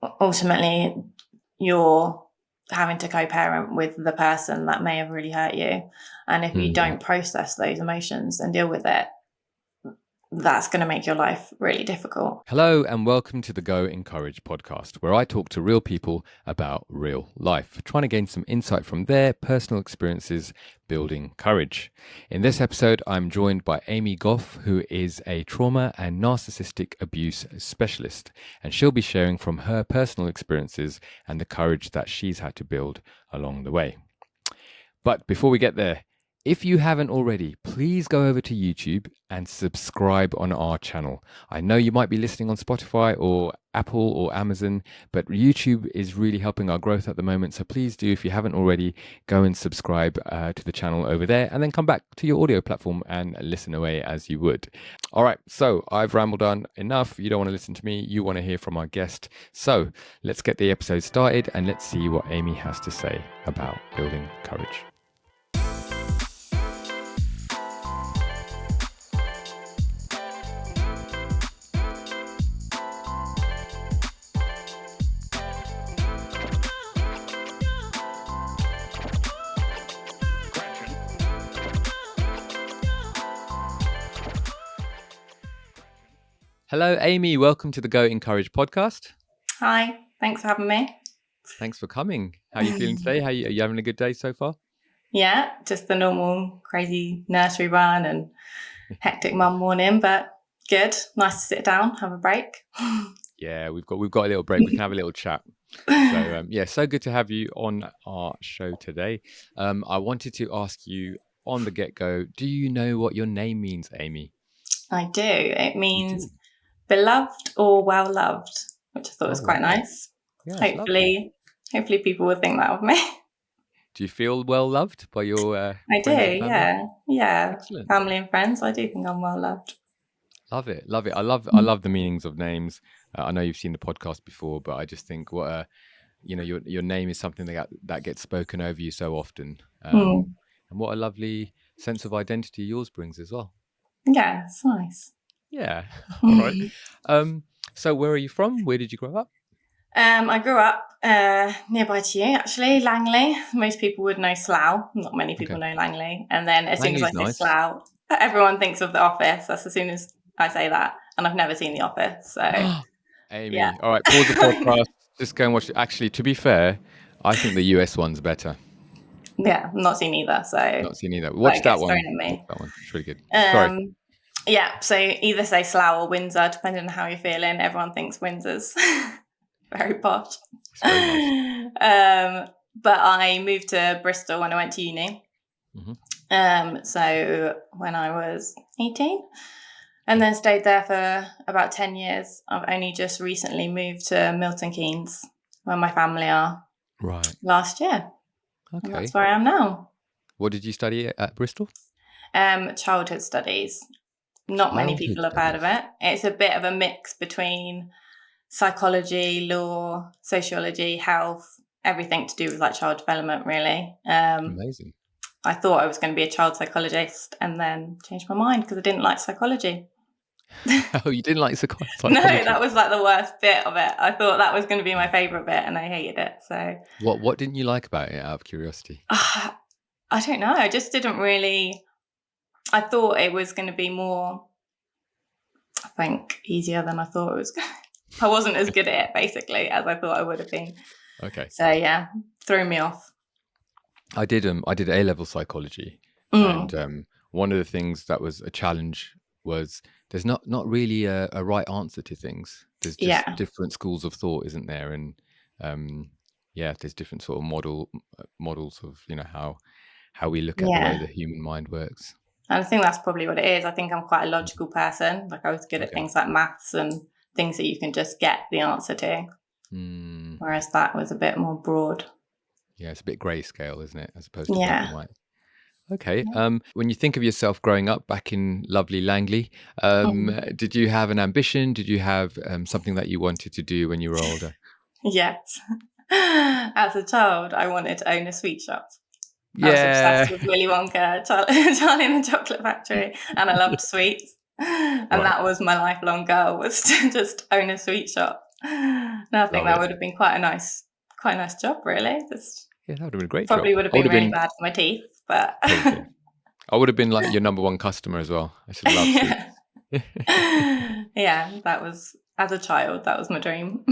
ultimately you're having to co-parent with the person that may have really hurt you. And if you don't process those emotions and deal with it, that's going to make your life really difficult. Hello and welcome to the Go Encourage podcast, where I talk to real people about real life, trying to gain some insight from their personal experiences building courage. In this episode, I'm joined by Amy Goff, who is a trauma and narcissistic abuse specialist, and she'll be sharing from her personal experiences and the courage that she's had to build along the way. But before we get there, if you haven't already, please go over to YouTube and subscribe on our channel. I know you might be listening on Spotify or Apple or Amazon, but YouTube is really helping our growth at the moment. So please do, if you haven't already, go and subscribe to the channel over there and then come back to your audio platform and listen away as you would. All right, so I've rambled on enough. You don't want to listen to me. You want to hear from our guest. So let's get the episode started and let's see what Amy has to say about building courage. Hello, Amy. Welcome to the Go Encourage podcast. Hi, thanks for having me. Thanks for coming. How are you feeling today? Are you having a good day so far? Yeah, just the normal crazy nursery run and hectic mum morning, but good. Nice to sit down, have a break. Yeah, we've got a little break. We can have a little chat. So so good to have you on our show today. I wanted to ask you on the get-go, do you know what your name means, Amy? I do. It means beloved or well loved, which I thought was quite nice. Yeah, hopefully people will think that of me. Do you feel well loved by your I do, yeah. Excellent. Family and friends, I do think I'm well loved. Love it. I love the meanings of names. I know you've seen the podcast before, but I just think your name is something that gets spoken over you so often, and what a lovely sense of identity yours brings as well. Yeah, it's nice. Yeah. All right. So where are you from? Where did you grow up? I grew up nearby to you, actually, Langley. Most people would know Slough. Not many people know Langley. And then as soon as I say Slough, everyone thinks of The Office. That's as soon as I say that. And I've never seen The Office. So, Amy. Yeah. All right, pause the podcast. Just go and watch it. Actually, to be fair, I think the US one's better. Yeah, I'm not seen either. Watch that one. It's really good. Sorry. Yeah, so either say Slough or Windsor, depending on how you're feeling. Everyone thinks Windsor's very posh. Very nice. But I moved to Bristol when I went to uni. So when I was 18, and then stayed there for about 10 years. I've only just recently moved to Milton Keynes, where my family are. Right. Last year. Okay. And that's where I am now. What did you study at Bristol? Childhood studies. Not many people have heard of it. It's a bit of a mix between psychology, law, sociology, health, everything to do with like child development, really. Amazing. I thought I was going to be a child psychologist and then changed my mind because I didn't like psychology. Oh, you didn't like psychology? No, that was like the worst bit of it. I thought that was going to be my favourite bit and I hated it. So what didn't you like about it, out of curiosity? I don't know. I just didn't really... I thought it was going to be more, I think, easier than I thought it was going to. I wasn't as good at it, basically, as I thought I would have been. Okay. So, yeah, threw me off. I did A-level psychology. And one of the things that was a challenge was there's not really a right answer to things. There's just different schools of thought, isn't there? And there's different sort of models of, how we look at the way the human mind works. And I think that's probably what it is. I think I'm quite a logical person. Like I was good at things like maths and things that you can just get the answer to. Whereas that was a bit more broad. Yeah, it's a bit grayscale, isn't it? As opposed to black and white. Okay. When you think of yourself growing up back in lovely Langley, did you have an ambition? Did you have something that you wanted to do when you were older? Yes. As a child, I wanted to own a sweet shop. I was obsessed with Willy Wonka, Charlie and the Chocolate Factory, and I loved sweets. And that was my lifelong goal, was to just own a sweet shop. No, I think that would have been quite a nice job, really. Yeah, that would have been a great probably job. would have been really bad for my teeth, but Probably. I would have been like your number one customer as well. I should love sweets. Yeah, that was, as a child, that was my dream.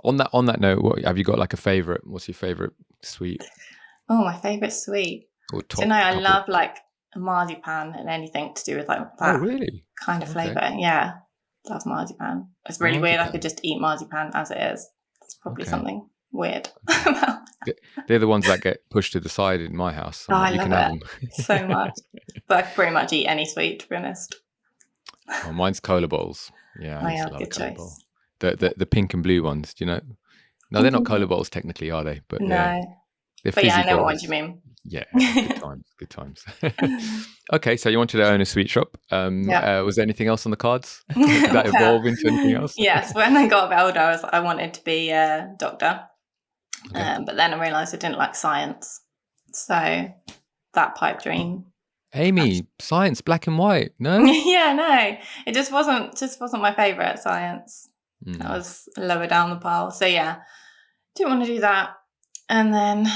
On that note, what have you got, like a favorite? What's your favorite sweet? Oh, my favorite sweet. Or top Do you know, I couple? love like marzipan and anything to do with like that. Oh, really? Kind of flavor. Yeah, love marzipan. It's really weird. I could just eat marzipan as it is. It's probably something weird. They're the ones that get pushed to the side in my house. I love it so much. But I could pretty much eat any sweet, to be honest. Oh, mine's cola bowls. Yeah, I used to love cola bowls. The pink and blue ones. Do you know? No, they're not cola bowls technically, are they? But no. They're but yeah, I know what you mean. Yeah, good times. Okay, so you wanted to own a sweet shop. Was there anything else on the cards? Did that evolve into anything else? Yes, when I got a bit older, I wanted to be a doctor. But then I realised I didn't like science. So that pipe dream. Amy, science, black and white, no? Yeah, no. It just wasn't my favourite, science. That was lower down the pile. So yeah, didn't want to do that. And then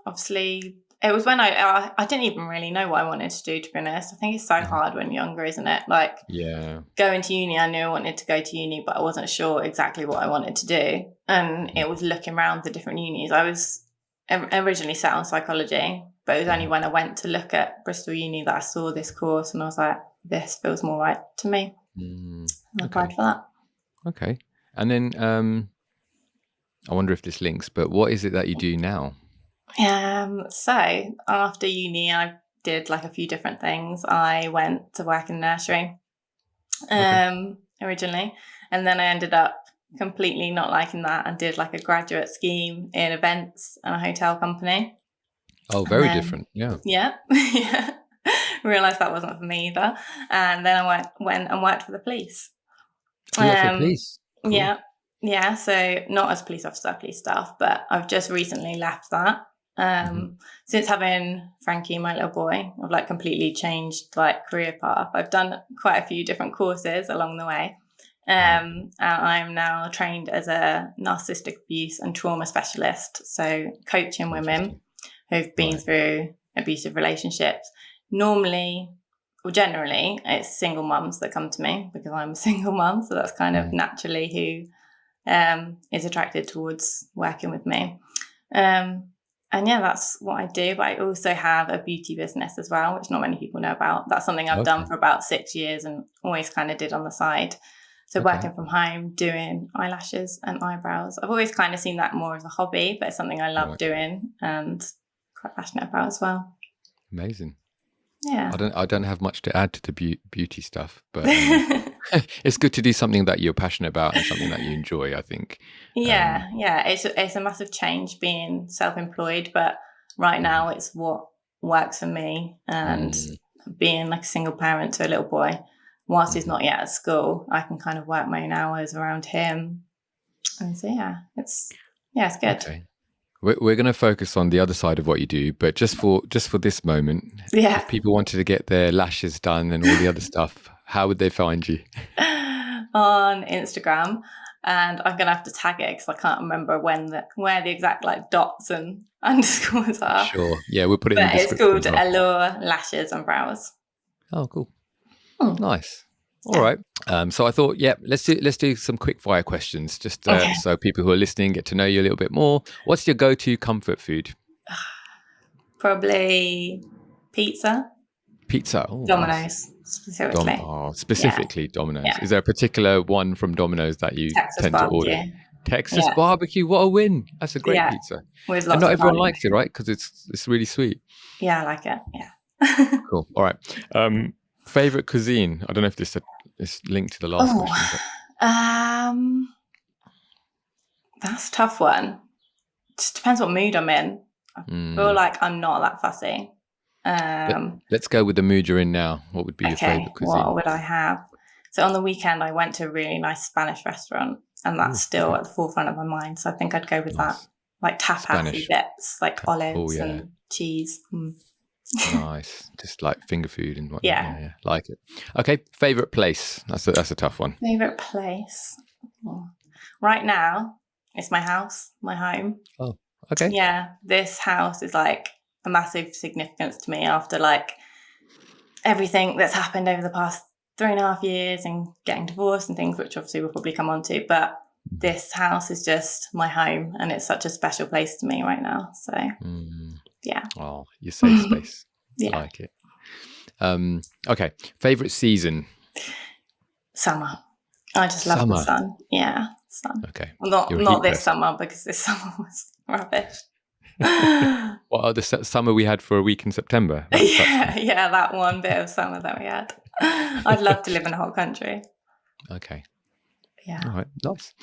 obviously it was when I didn't even really know what I wanted to do, to be honest. I think it's so hard when you're younger, isn't it? Like, going to uni, I knew I wanted to go to uni, but I wasn't sure exactly what I wanted to do. And it was looking around the different unis. I was originally set on psychology, but it was only when I went to look at Bristol Uni that I saw this course and I was like, this feels more right to me. And I applied for that. Okay. And then I wonder if this links, but what is it that you do now? So after uni, I did like a few different things. I went to work in nursery originally, and then I ended up completely not liking that and did like a graduate scheme in events and a hotel company. Oh, very different. Yeah. Realised that wasn't for me either. And then I went and worked for the police. You worked for the police? Cool. Yeah, so not as police officer, police staff, but I've just recently left that. Since having Frankie, my little boy, I've like completely changed like career path. I've done quite a few different courses along the way. And I'm now trained as a narcissistic abuse and trauma specialist. So coaching women who've been through abusive relationships. Generally, it's single mums that come to me because I'm a single mum. So that's kind of naturally who is attracted towards working with me. And yeah, that's what I do. But I also have a beauty business as well, which not many people know about. That's something I've done for about 6 years and always kind of did on the side. So working from home, doing eyelashes and eyebrows. I've always kind of seen that more as a hobby, but it's something I love doing and quite passionate about as well. Amazing. Yeah. I don't have much to add to the beauty stuff, but it's good to do something that you're passionate about and something that you enjoy, I think. Yeah. It's a massive change being self-employed, but right now it's what works for me. And being like a single parent to a little boy, whilst he's not yet at school, I can kind of work my own hours around him. And so it's good. Okay. We're going to focus on the other side of what you do, but just for this moment, if people wanted to get their lashes done and all the other stuff, how would they find you? On Instagram, and I'm going to have to tag it because I can't remember where the exact like dots and underscores are. Sure, yeah, we'll put it in the description. It's called Allure Lashes and Brows. Oh, cool. Nice. All right. So I thought, let's do some quick fire questions, just so people who are listening get to know you a little bit more. What's your go-to comfort food? Probably pizza. Pizza. Oh, Domino's, nice. specifically. Specifically Domino's. Yeah. Is there a particular one from Domino's that you tend to order? Texas barbecue. What a win! That's a great pizza. And not everyone likes it, right? Because it's really sweet. Yeah, I like it. Yeah. Cool. All right. Favorite cuisine? I don't know if this is linked to the last question. But... that's a tough one. Just depends what mood I'm in. I feel like I'm not that fussy. Let's go with the mood you're in now. What would be your favorite cuisine? What would I have? So on the weekend, I went to a really nice Spanish restaurant, and that's still at the forefront of my mind. So I think I'd go with that, like tapas bits, like olives and cheese. Nice, just like finger food and whatnot. Yeah, like it. Okay, favorite place. That's a tough one. Favorite place. Right now, it's my house, my home. Oh, okay. Yeah, this house is like a massive significance to me after like everything that's happened over the past 3.5 years and getting divorced and things, which obviously we'll probably come on to. But this house is just my home, and it's such a special place to me right now. So, yeah. Oh, your safe space. Yeah. I like it. Okay. Favorite season? Summer. I just love the sun. Yeah, sun. Okay. Not this summer, because this summer was rubbish. What, the summer we had for a week in September? Yeah, that one bit of summer that we had. I'd love to live in a hot country. Okay. Yeah. All right. Nice.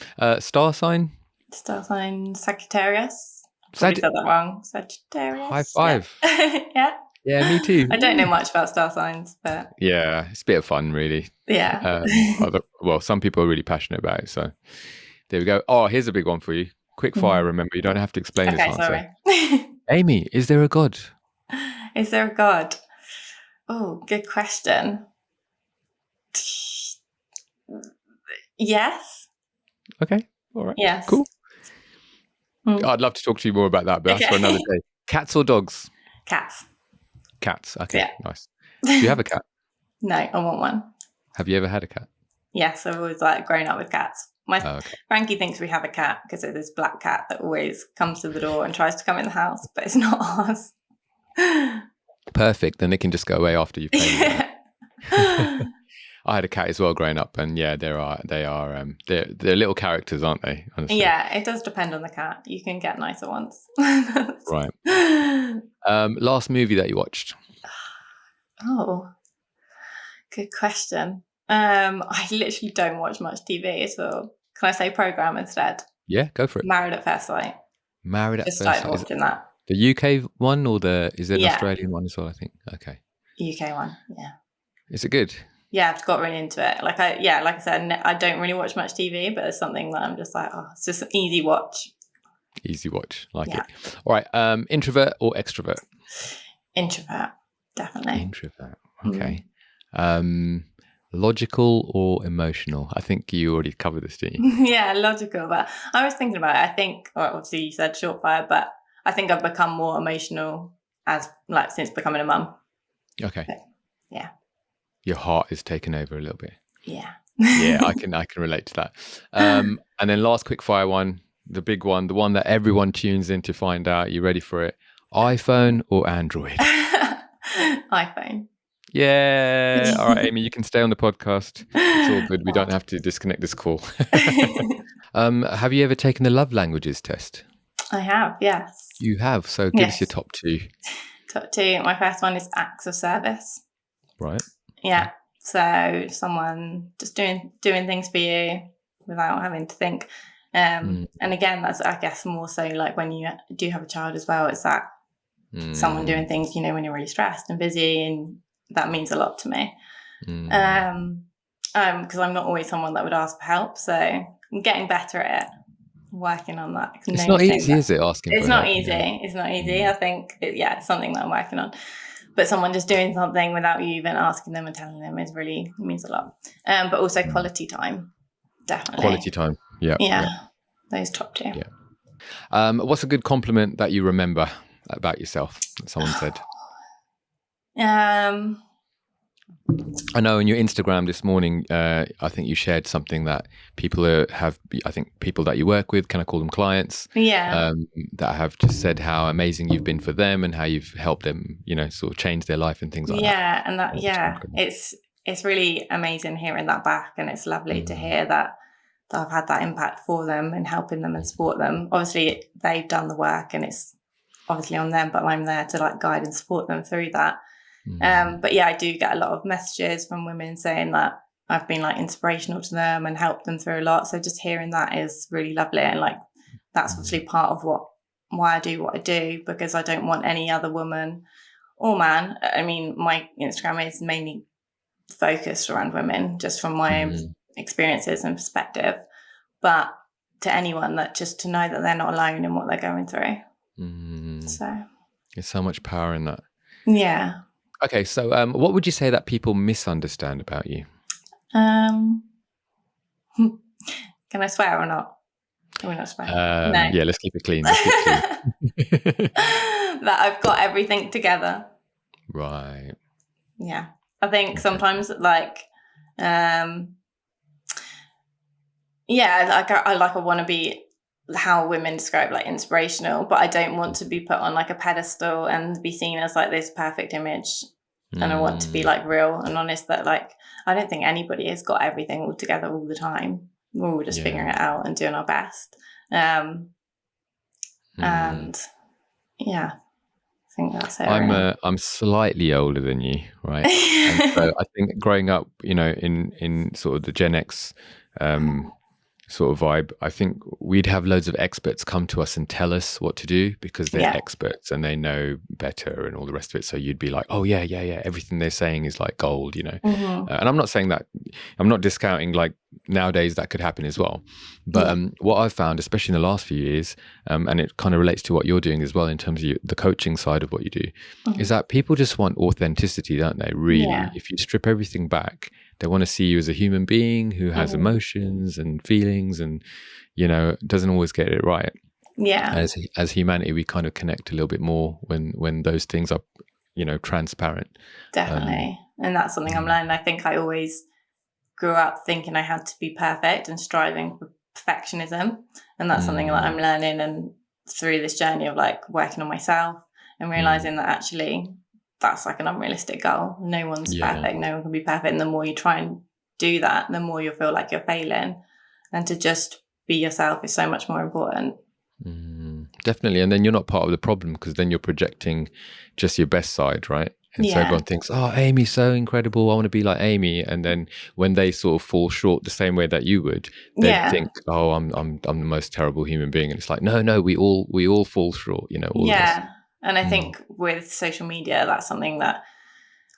Star sign? Star sign Sagittarius. Probably said that wrong. Sagittarius. High five. Yeah. Yeah, me too. I don't know much about star signs, but yeah, it's a bit of fun, really. Yeah. Well, some people are really passionate about it, so there we go. Oh, here's a big one for you. Quick fire. Remember, you don't have to explain this answer. Sorry. Amy, is there a God? Is there a God? Oh, good question. Yes. Okay. All right. Yes. Cool. I'd love to talk to you more about that, but that's for another day. Cats or dogs? Cats. Cats. Okay. Yeah. Nice. Do you have a cat? No, I want one. Have you ever had a cat? Yes, I've always grown up with cats. Frankie thinks we have a cat because it's this black cat that always comes to the door and tries to come in the house, but it's not ours. Perfect. Then it can just go away after you've played with it. I had a cat as well growing up, and yeah, they're little characters, aren't they? Honestly. Yeah, it does depend on the cat. You can get nicer ones. Right. Last movie that you watched? Oh, good question. I literally don't watch much TV, so can I say program instead? Yeah, go for it. Married at First Sight. Married at Just First Sight. started watching that. The UK one, or is there an Australian one as well? I think. Okay. UK one, yeah. Is it good? Yeah, I've got really into it. Like I said, I don't really watch much TV, but it's something that I'm just like, it's just an easy watch. Easy watch, like it. All right, introvert or extrovert? Introvert, definitely. Introvert, okay. Logical or emotional? I think you already covered this, didn't you? Yeah, logical. But I was thinking about it. I think, obviously you said short fire, but I think I've become more emotional since becoming a mum. Okay. But, yeah. Your heart is taken over a little bit. Yeah. Yeah, I can relate to that. And then last quick fire one, the big one, the one that everyone tunes in to find out. You ready for it? iPhone or Android? iPhone. Yeah. All right, Amy, you can stay on the podcast. It's all good. We don't have to disconnect this call. Have you ever taken the love languages test? I have, yes. You have. So give us your top two. Top two. My first one is acts of service. Right. Yeah. So someone just doing things for you without having to think. And again, that's, I guess, more so like when you do have a child as well. It's that someone doing things, when you're really stressed and busy, and that means a lot to me. Because I'm not always someone that would ask for help. So I'm getting better at it. Working on that. It's not easy, is it? Asking for help? It's not easy. It's not easy. I think, it's something that I'm working on. But someone just doing something without you even asking them and telling them means a lot. But also quality time, definitely. Quality time, yeah. Yeah, those top two. Yeah. What's a good compliment that you remember about yourself that someone said? I know on your Instagram this morning, I think you shared something that people people that you work with, can I call them clients? Yeah. That have just said how amazing you've been for them and how you've helped them, sort of change their life and things like that. Yeah, and it's really amazing hearing that back, and it's lovely to hear that I've had that impact for them and helping them and support them. Obviously, they've done the work, and it's obviously on them, but I'm there to guide and support them through that. But yeah, I do get a lot of messages from women saying that I've been inspirational to them and helped them through a lot. So just hearing that is really lovely, and that's obviously part of why I do what I do, because I don't want any other woman or man. I mean, my Instagram is mainly focused around women, just from my own experiences and perspective. But to anyone, that just to know that they're not alone in what they're going through. So there's so much power in that. Yeah. Okay, so what would you say that people misunderstand about you? Can I swear or not? Are we not swearing? No. Yeah, let's keep it clean. That I've got everything together. Right. Yeah. I think sometimes like, I want to be how women describe like inspirational, but I don't want to be put on like a pedestal and be seen as like this perfect image. And I want to be like real and honest that like, I don't think anybody has got everything all together all the time. We're all just figuring it out and doing our best. And yeah, I think that's it. I'm slightly older than you, right? And so I think growing up, in sort of the Gen X sort of vibe, I think we'd have loads of experts come to us and tell us what to do because they're experts and they know better and all the rest of it. So you'd be like, oh yeah, everything they're saying is like gold, And I'm not saying that, I'm not discounting like nowadays that could happen as well. But what I've found, especially in the last few years, and it kind of relates to what you're doing as well in terms of the coaching side of what you do, is that people just want authenticity, don't they? Really, if you strip everything back, they want to see you as a human being who has emotions and feelings and, doesn't always get it right. Yeah. As humanity, we kind of connect a little bit more when those things are, transparent. Definitely. And that's something I'm learning. I think I always grew up thinking I had to be perfect and striving for perfectionism. And that's something that I'm learning and through this journey of like working on myself and realizing that actually that's like an unrealistic goal. No one's perfect. No one can be perfect. And the more you try and do that, the more you'll feel like you're failing. And to just be yourself is so much more important. Definitely. And then you're not part of the problem because then you're projecting just your best side, right? And so everyone thinks, oh, Amy's so incredible. I want to be like Amy. And then when they sort of fall short the same way that you would, they think, oh, I'm the most terrible human being. And it's like, no, we all fall short, all of us. And I think with social media, that's something that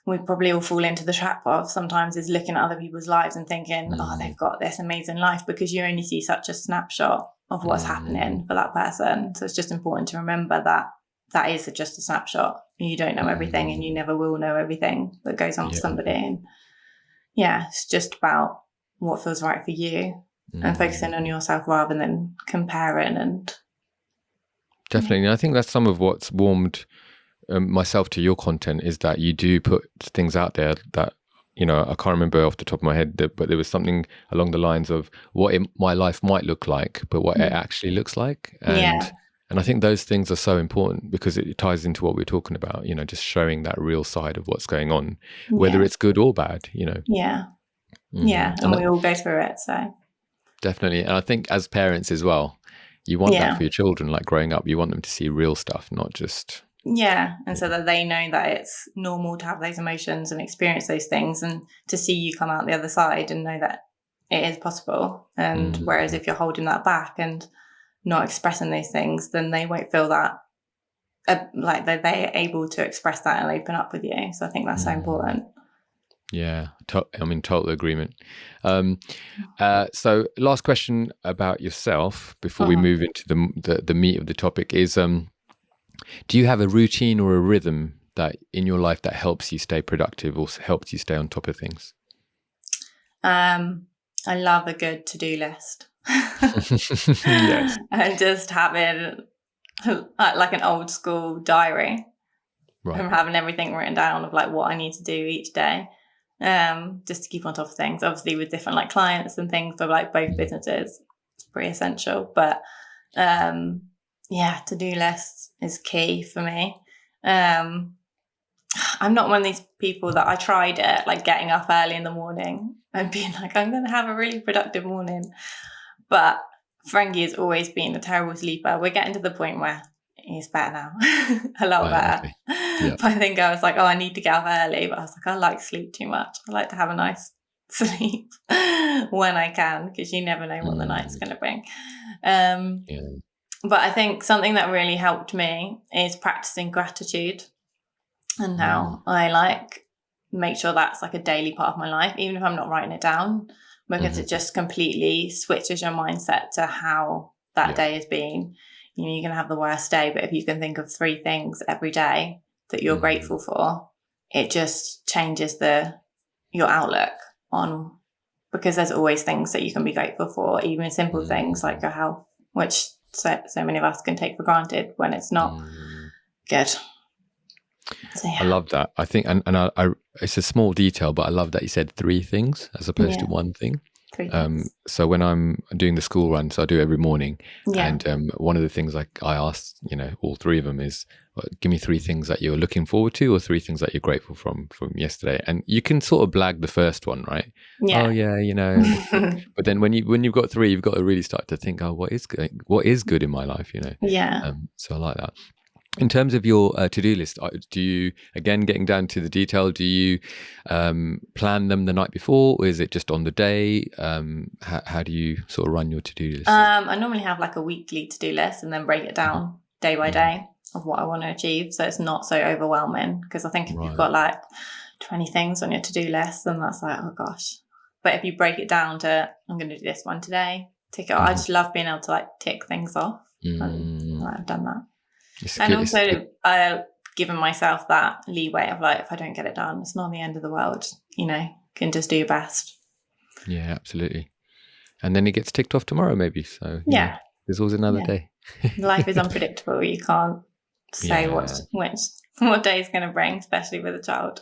we probably all fall into the trap of sometimes, is looking at other people's lives and thinking, oh, they've got this amazing life, because you only see such a snapshot of what's happening for that person. So it's just important to remember that that is just a snapshot. You don't know everything and you never will know everything that goes on for somebody. And it's just about what feels right for you and focusing on yourself rather than comparing. And definitely. And I think that's some of what's warmed myself to your content, is that you do put things out there that, I can't remember off the top of my head, but there was something along the lines of what my life might look like, but what it actually looks like. And I think those things are so important because it ties into what we're talking about, just showing that real side of what's going on, whether it's good or bad, And we all go through it. So definitely. And I think as parents as well, you want that for your children. Like growing up, you want them to see real stuff, not just... And so that they know that it's normal to have those emotions and experience those things, and to see you come out the other side and know that it is possible. And whereas if you're holding that back and not expressing those things, then they won't feel that like they're able to express that and open up with you. So I think that's so important. Yeah, I'm in total agreement. So last question about yourself before we move into the meat of the topic is, do you have a routine or a rhythm that in your life that helps you stay productive or helps you stay on top of things? I love a good to-do list. Yes. And just having like an old school diary. Right. I'm having everything written down of like what I need to do each day, just to keep on top of things. Obviously with different like clients and things for like both businesses, it's pretty essential. But to-do lists is key for me. I'm not one of these people that I tried it, like getting up early in the morning and being like, I'm going to have a really productive morning. But Frankie has always been a terrible sleeper. We're getting to the point where he's better now, a lot better. Okay. Yep. But I think I was like, I need to get up early. But I was like, I like sleep too much. I like to have a nice sleep when I can, because you never know what the night's going to bring. But I think something that really helped me is practicing gratitude. And now I make sure that's like a daily part of my life, even if I'm not writing it down, because it just completely switches your mindset to how that day has been. You're going to have the worst day, but if you can think of 3 things every day that you're grateful for, it just changes your outlook on because there's always things that you can be grateful for, even simple things like your health, which so many of us can take for granted when it's not good. So, I love that. I think, and I it's a small detail, but I love that you said 3 things as opposed to 1 thing. So when I'm doing the school run, so I do it every morning, and one of the things I asked, all 3 of them is, give me 3 things that you're looking forward to, or 3 things that you're grateful from yesterday. And you can sort of blag the first one, right? Yeah. Oh yeah, but then when you've got 3, you've got to really start to think, oh, what is good in my life, Yeah. So I like that. In terms of your to-do list, do you, again, getting down to the detail, do you plan them the night before, or is it just on the day? How do you sort of run your to-do list? I normally have like a weekly to-do list and then break it down day by day of what I want to achieve, so it's not so overwhelming, because I think if you've got like 20 things on your to-do list, then that's like, oh gosh. But if you break it down to, I'm going to do this one today, tick it off. I just love being able to like tick things off. And I've done that. And also given myself that leeway of like, if I don't get it done, it's not the end of the world, can just do your best. Yeah, absolutely. And then it gets ticked off tomorrow maybe. So there's always another day. Life is unpredictable. You can't say what day is going to bring, especially with a child.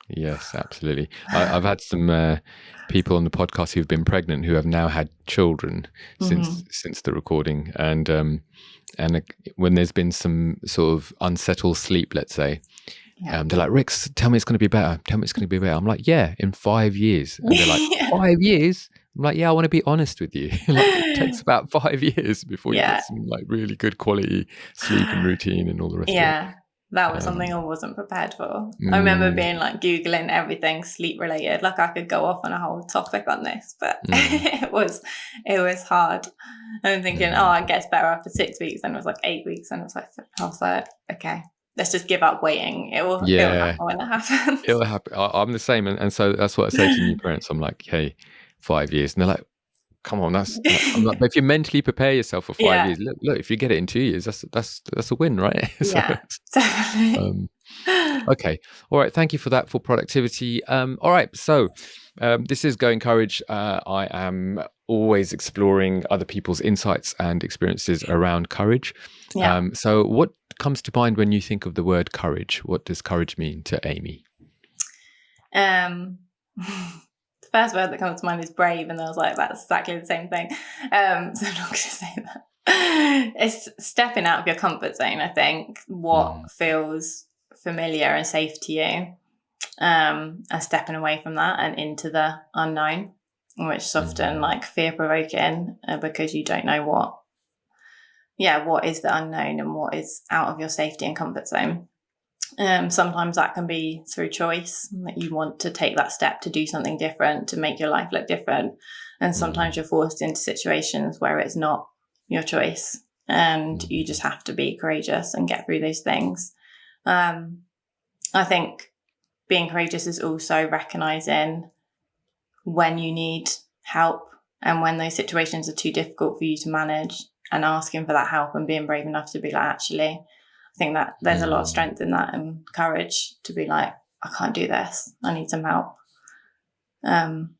Yes, absolutely. I've had some people on the podcast who've been pregnant who have now had children since the recording, and when there's been some sort of unsettled sleep, let's say, they're like, Rick, tell me it's going to be better. Tell me it's going to be better. I'm like, yeah, in 5 years. And they're like, 5 years? I'm like, yeah, I want to be honest with you. Like, it takes about 5 years before you get some like really good quality sleep and routine and all the rest of it. Yeah. That was something I wasn't prepared for. I remember being like Googling everything sleep related. Like I could go off on a whole topic on this, but it was hard. I'm thinking, it gets better after 6 weeks, and it was like 8 weeks, and I was like, okay, let's just give up waiting. It will happen when it happens. It'll happen. I'm the same, and so that's what I say to new parents. I'm like, hey, 5 years, and they're like, come on, I'm like, but if you mentally prepare yourself for 5 years, look, if you get it in 2 years, that's a win, right? Yeah, definitely. Okay, all right. Thank you for that, for productivity. All right, so this is Go Encourage. I am always exploring other people's insights and experiences around courage. So what comes to mind when you think of the word courage? What does courage mean to Amy? The first word that comes to mind is brave, and I was like, that's exactly the same thing. So I'm not going to say that. It's stepping out of your comfort zone, I think, what feels familiar and safe to you, and stepping away from that and into the unknown, which is often like fear-provoking, because you don't know what is the unknown and what is out of your safety and comfort zone. Sometimes that can be through choice, that you want to take that step to do something different, to make your life look different. And sometimes you're forced into situations where it's not your choice, and you just have to be courageous and get through those things. I think being courageous is also recognizing when you need help and when those situations are too difficult for you to manage, and asking for that help and being brave enough to be like, actually, I think that there's a lot of strength in that, and courage to be like, I can't do this, I need some help. And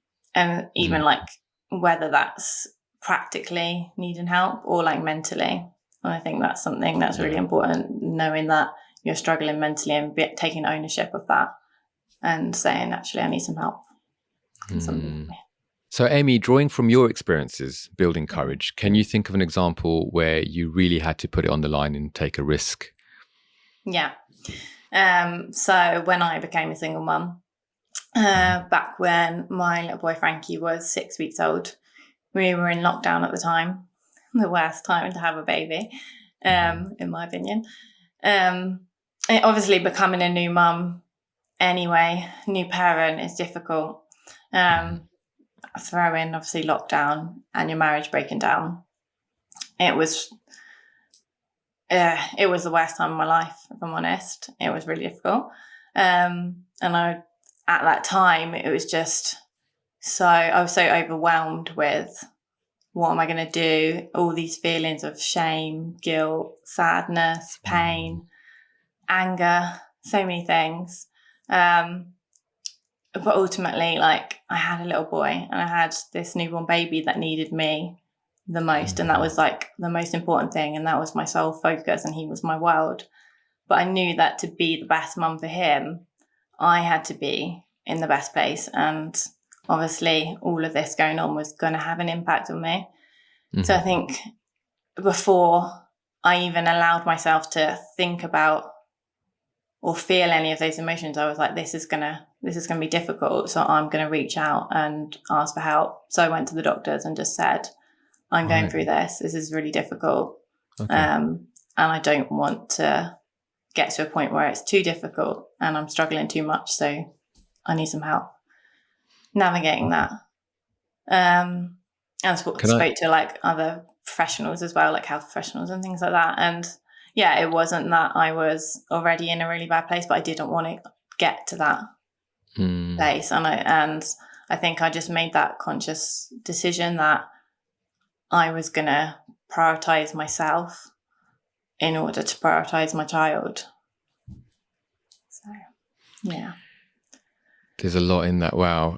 even like whether that's practically needing help or like mentally. And I think that's something that's really important, knowing that you're struggling mentally and taking ownership of that and saying, actually, I need some help. So Amy, drawing from your experiences building courage, can you think of an example where you really had to put it on the line and take a risk? Yeah. So when I became a single mum, back when my little boy Frankie was 6 weeks old, we were in lockdown at the time, the worst time to have a baby, in my opinion. Obviously, becoming a new mum anyway, new parent, is difficult. Throw in obviously lockdown and your marriage breaking down. It was the worst time of my life, if I'm honest. It was really difficult. And at that time, it was just I was so overwhelmed with, what am I going to do? All these feelings of shame, guilt, sadness, pain, anger, so many things. but ultimately, like, I had a little boy and I had this newborn baby that needed me the most. And that was like the most important thing. And that was my sole focus, and he was my world. But I knew that to be the best mum for him, I had to be in the best place. And obviously all of this going on was going to have an impact on me. So I think before I even allowed myself to think about or feel any of those emotions, I was like, this is gonna be difficult. So I'm gonna reach out and ask for help. So I went to the doctors and just said, I'm going through this. This is really difficult. And I don't want to get to a point where it's too difficult and I'm struggling too much. So I need some help navigating that. And spoke to like other professionals as well, like health professionals and things like that. And yeah, it wasn't that I was already in a really bad place, but I didn't want to get to that place. And I think I just made that conscious decision that I was going to prioritize myself in order to prioritize my child. So, yeah. There's a lot in that. Wow.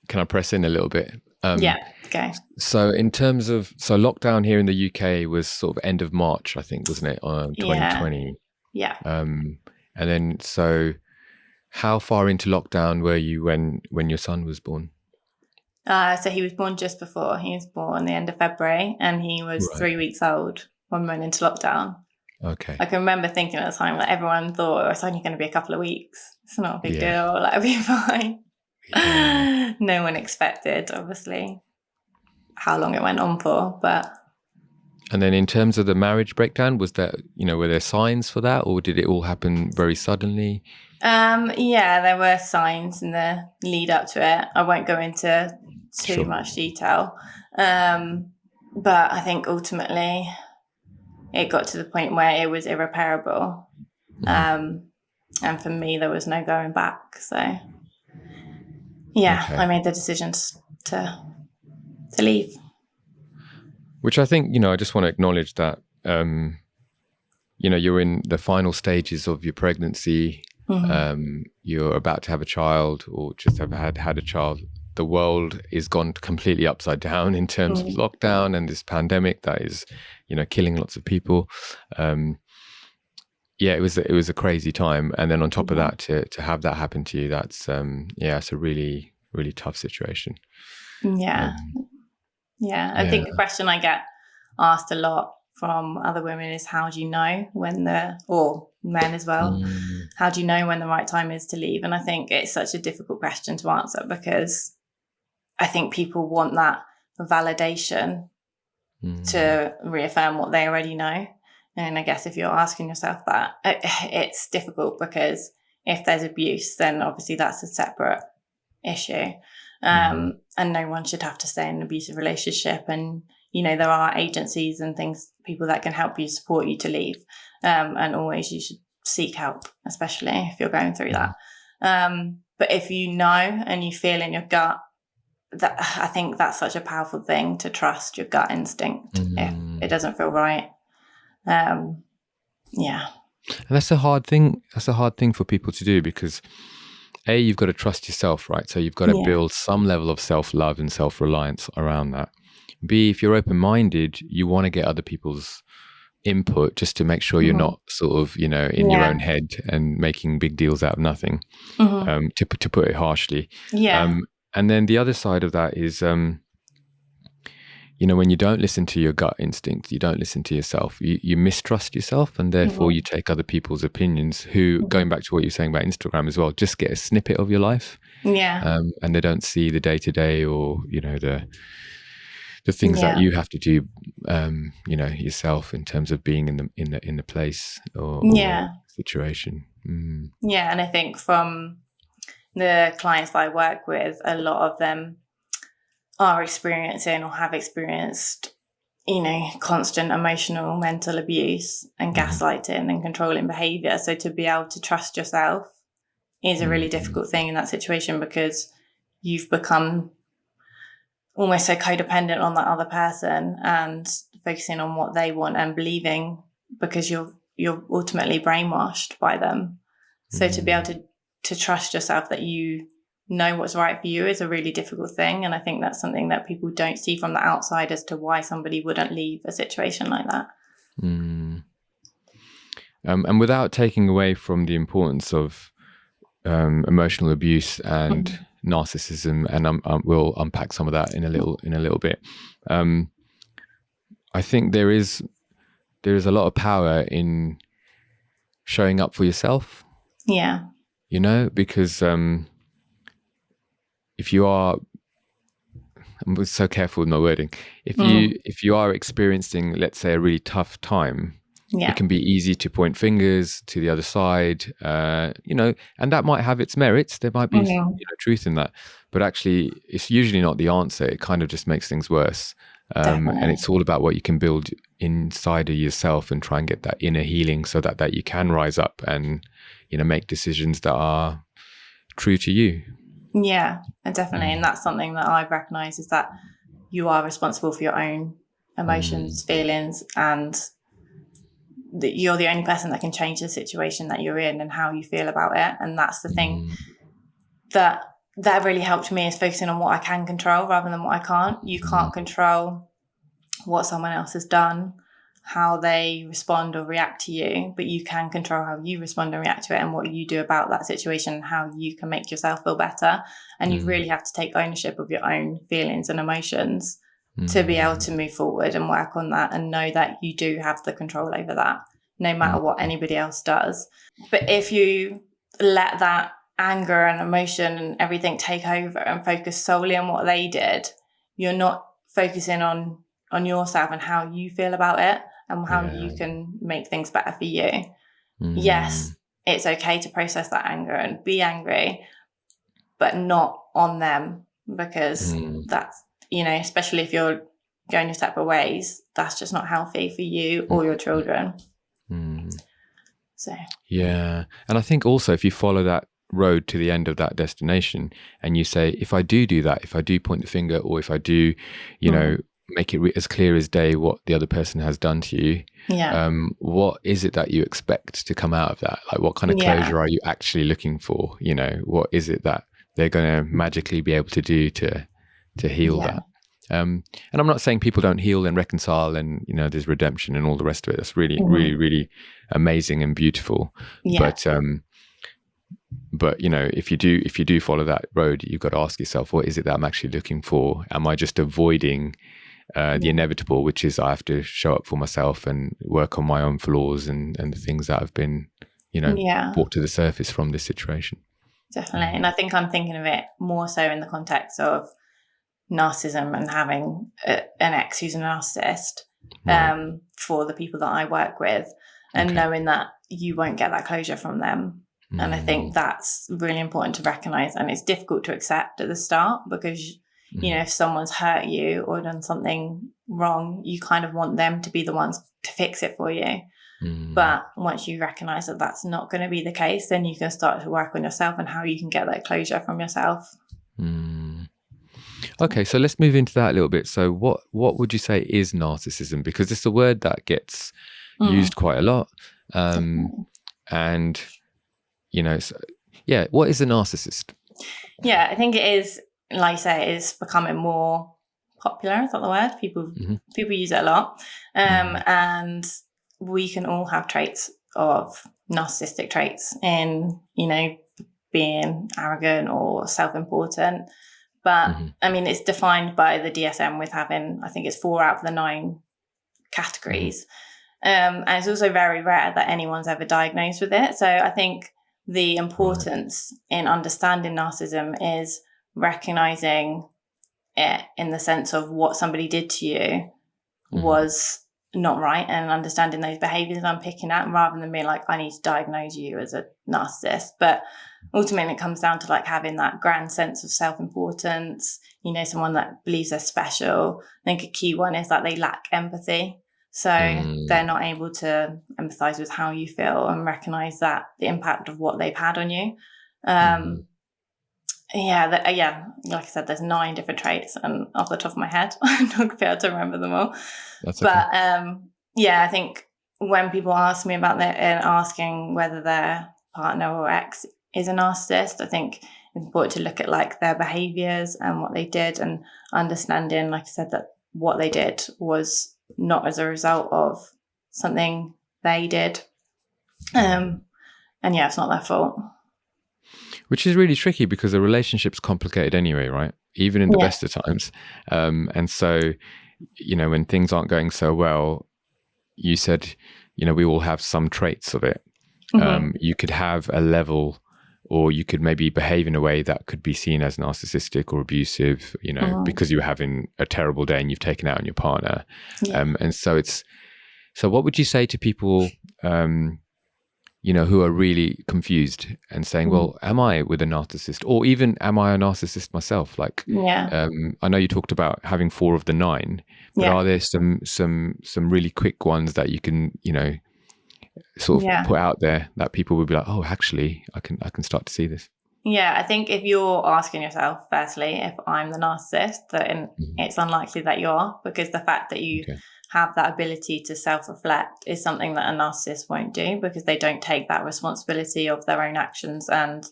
Can I press in a little bit? Yeah, okay. So in terms of, lockdown here in the UK was sort of end of March, I think, wasn't it? 2020. Yeah. And then, so how far into lockdown were you when your son was born? So he was born just before. He was born the end of February, and he was 3 weeks old when we went into lockdown. Okay. I can remember thinking at the time, like, everyone thought it's only going to be a couple of weeks. It's not a big deal. Like, it'll be fine. Yeah. No one expected, obviously, how long it went on for, but. And then in terms of the marriage breakdown, was that, were there signs for that, or did it all happen very suddenly? Yeah, there were signs in the lead up to it. I won't go into too much detail. But I think ultimately it got to the point where it was irreparable. And for me, there was no going back. So yeah, I made the decision to leave. Which I think, I just want to acknowledge that, you're in the final stages of your pregnancy. You're about to have a child, or just have had a child. The world is gone completely upside down in terms of lockdown and this pandemic that is, killing lots of people. It was a crazy time. And then on top of that, to have that happen to you, that's, it's a really, really tough situation. Yeah. I think the question I get asked a lot from other women is, how do you know or men as well, how do you know when the right time is to leave? And I think it's such a difficult question to answer, because I think people want that validation to reaffirm what they already know. And I guess if you're asking yourself that, it's difficult, because if there's abuse, then obviously that's a separate issue. And no one should have to stay in an abusive relationship. And, there are agencies and things, people that can help you, support you to leave. And always you should seek help, especially if you're going through that. But if you know and you feel in your gut, that, I think that's such a powerful thing, to trust your gut instinct if it doesn't feel right. And that's a hard thing. That's a hard thing for people to do, because A, you've got to trust yourself, right? So you've got to build some level of self-love and self-reliance around that. B, if you're open-minded, you want to get other people's input just to make sure you're not sort of, in your own head and making big deals out of nothing, to put it harshly. And then the other side of that is, when you don't listen to your gut instinct, you don't listen to yourself, you mistrust yourself, and therefore you take other people's opinions who, going back to what you're saying about Instagram as well, just get a snippet of your life. And they don't see the day-to-day, or, the things that you have to do, yourself, in terms of being in the place or situation. And I think from the clients that I work with, a lot of them are experiencing or have experienced, constant emotional, mental abuse and gaslighting and controlling behaviour. So to be able to trust yourself is a really difficult thing in that situation, because you've become almost so codependent on that other person and focusing on what they want and believing, because you're ultimately brainwashed by them. So to be able to to trust yourself that you know what's right for you is a really difficult thing. And I think that's something that people don't see from the outside as to why somebody wouldn't leave a situation like that. And without taking away from the importance of emotional abuse and narcissism, and we'll unpack some of that in a little bit. I think there is a lot of power in showing up for yourself. Yeah. Because if you are, I'm so careful with my wording. If you are experiencing, let's say, a really tough time, it can be easy to point fingers to the other side, and that might have its merits. There might be truth in that, but actually, it's usually not the answer. It kind of just makes things worse. And it's all about what you can build inside of yourself and try and get that inner healing so that you can rise up and, make decisions that are true to you. Yeah, definitely. And that's something that I've recognized, is that you are responsible for your own emotions, feelings, and that you're the only person that can change the situation that you're in and how you feel about it. And that's the thing that really helped me, is focusing on what I can control rather than what I can't. You can't control what someone else has done, how they respond or react to you, but you can control how you respond and react to it, and what you do about that situation, and how you can make yourself feel better. And you really have to take ownership of your own feelings and emotions to be able to move forward and work on that, and know that you do have the control over that, no matter what anybody else does. But if you let that anger and emotion and everything take over and focus solely on what they did, you're not focusing on yourself and how you feel about it and how you can make things better for you. Yes, it's okay to process that anger and be angry, but not on them, because that's, especially if you're going your separate ways, that's just not healthy for you or your children. So yeah. And I think also, if you follow that road to the end of that destination and you say, if I do that, if I do point the finger, or if I do, make it as clear as day what the other person has done to you, what is it that you expect to come out of that? Like, what kind of closure are you actually looking for? What is it that they're going to magically be able to do to heal that? And I'm not saying people don't heal and reconcile and, there's redemption and all the rest of it. That's really, really, really amazing and beautiful. But if you do follow that road, you've got to ask yourself, what is it that I'm actually looking for? Am I just avoiding the inevitable, which is I have to show up for myself and work on my own flaws and the things that have been, brought to the surface from this situation? Definitely. And I think I'm thinking of it more so in the context of narcissism and having an ex who's a narcissist, for the people that I work with, and knowing that you won't get that closure from them. And I think that's really important to recognize. And it's difficult to accept at the start, because if someone's hurt you or done something wrong, you kind of want them to be the ones to fix it for you. But once you recognize that that's not going to be the case, then you can start to work on yourself and how you can get that closure from yourself. Okay, so let's move into that a little bit. So what would you say is narcissism? Because it's a word that gets used quite a lot. And, what is a narcissist? Yeah, I think it is, like you say, it is becoming more popular. Is that the word? People use it a lot. And we can all have traits of narcissistic traits in, being arrogant or self-important. But I mean, it's defined by the DSM with having, I think it's 4 out of the 9 categories. And it's also very rare that anyone's ever diagnosed with it. So I think the importance in understanding narcissism is recognizing it in the sense of what somebody did to you was not right, and understanding those behaviors I'm picking at, rather than being like, I need to diagnose you as a narcissist. But ultimately it comes down to like having that grand sense of self-importance, someone that believes they're special. I think a key one is that they lack empathy. So they're not able to empathize with how you feel and recognize that the impact of what they've had on you. Like I said, there's 9 different traits, and off the top of my head, I'm not going to be able to remember them all. That's okay. But I think when people ask me about that and asking whether their partner or ex is a narcissist. I think it's important to look at like their behaviours and what they did, and understanding, like I said, that what they did was not as a result of something they did. And yeah, it's not their fault. Which is really tricky because the relationship's complicated anyway, right? Even in the best of times. And so, you know, when things aren't going so well, you said, you know, we all have some traits of it. You could have a level, or you could maybe behave in a way that could be seen as narcissistic or abusive, you know, because you're having a terrible day and you've taken out on your partner. And so what would you say to people, you know, who are really confused and saying, well, am I with a narcissist, or even am I a narcissist myself? Like, I know you talked about having 4 of the 9, but are there some really quick ones that you can, you know, sort of put out there that people would be like, oh, actually, I can start to see this? Yeah, I think if you're asking yourself, firstly, if I'm the narcissist, then it's unlikely that you are, because the fact that you have that ability to self-reflect is something that a narcissist won't do, because they don't take that responsibility of their own actions. And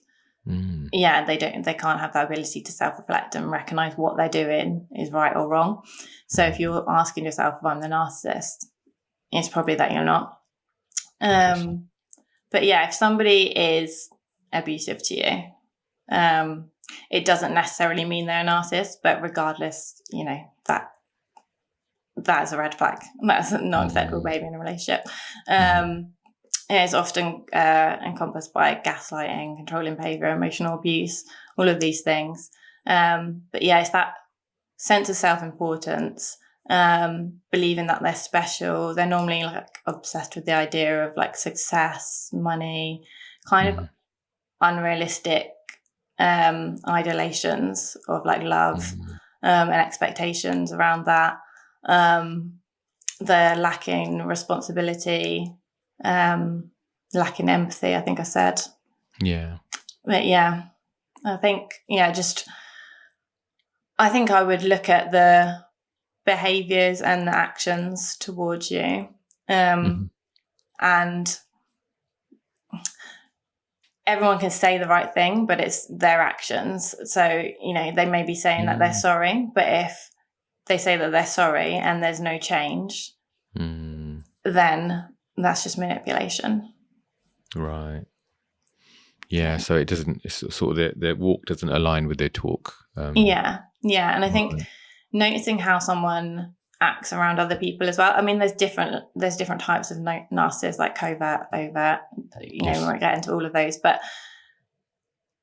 they can't have that ability to self-reflect and recognize what they're doing is right or wrong. So if you're asking yourself if I'm the narcissist, it's probably that you're not. But yeah, if somebody is abusive to you, it doesn't necessarily mean they're a narcissist, but regardless, you know, that is a red flag. That's not acceptable behavior in a relationship. It's often encompassed by gaslighting, controlling behavior, emotional abuse, all of these things. But yeah, it's that sense of self-importance, believing that they're special. They're normally like obsessed with the idea of like success, money, kind of unrealistic idolations of like love and expectations around that. They're lacking responsibility, lacking empathy, I think I said. But yeah, I think I think I would look at the behaviours and the actions towards you, and everyone can say the right thing, but it's their actions. So, you know, they may be saying that they're sorry, but if they say that they're sorry and there's no change, then that's just manipulation. Right. Yeah. So it doesn't, it's sort of their walk doesn't align with their talk. Yeah. And I think noticing how someone acts around other people as well. I mean, there's different types of narcissists, like covert, overt, you know, we won't get into all of those, but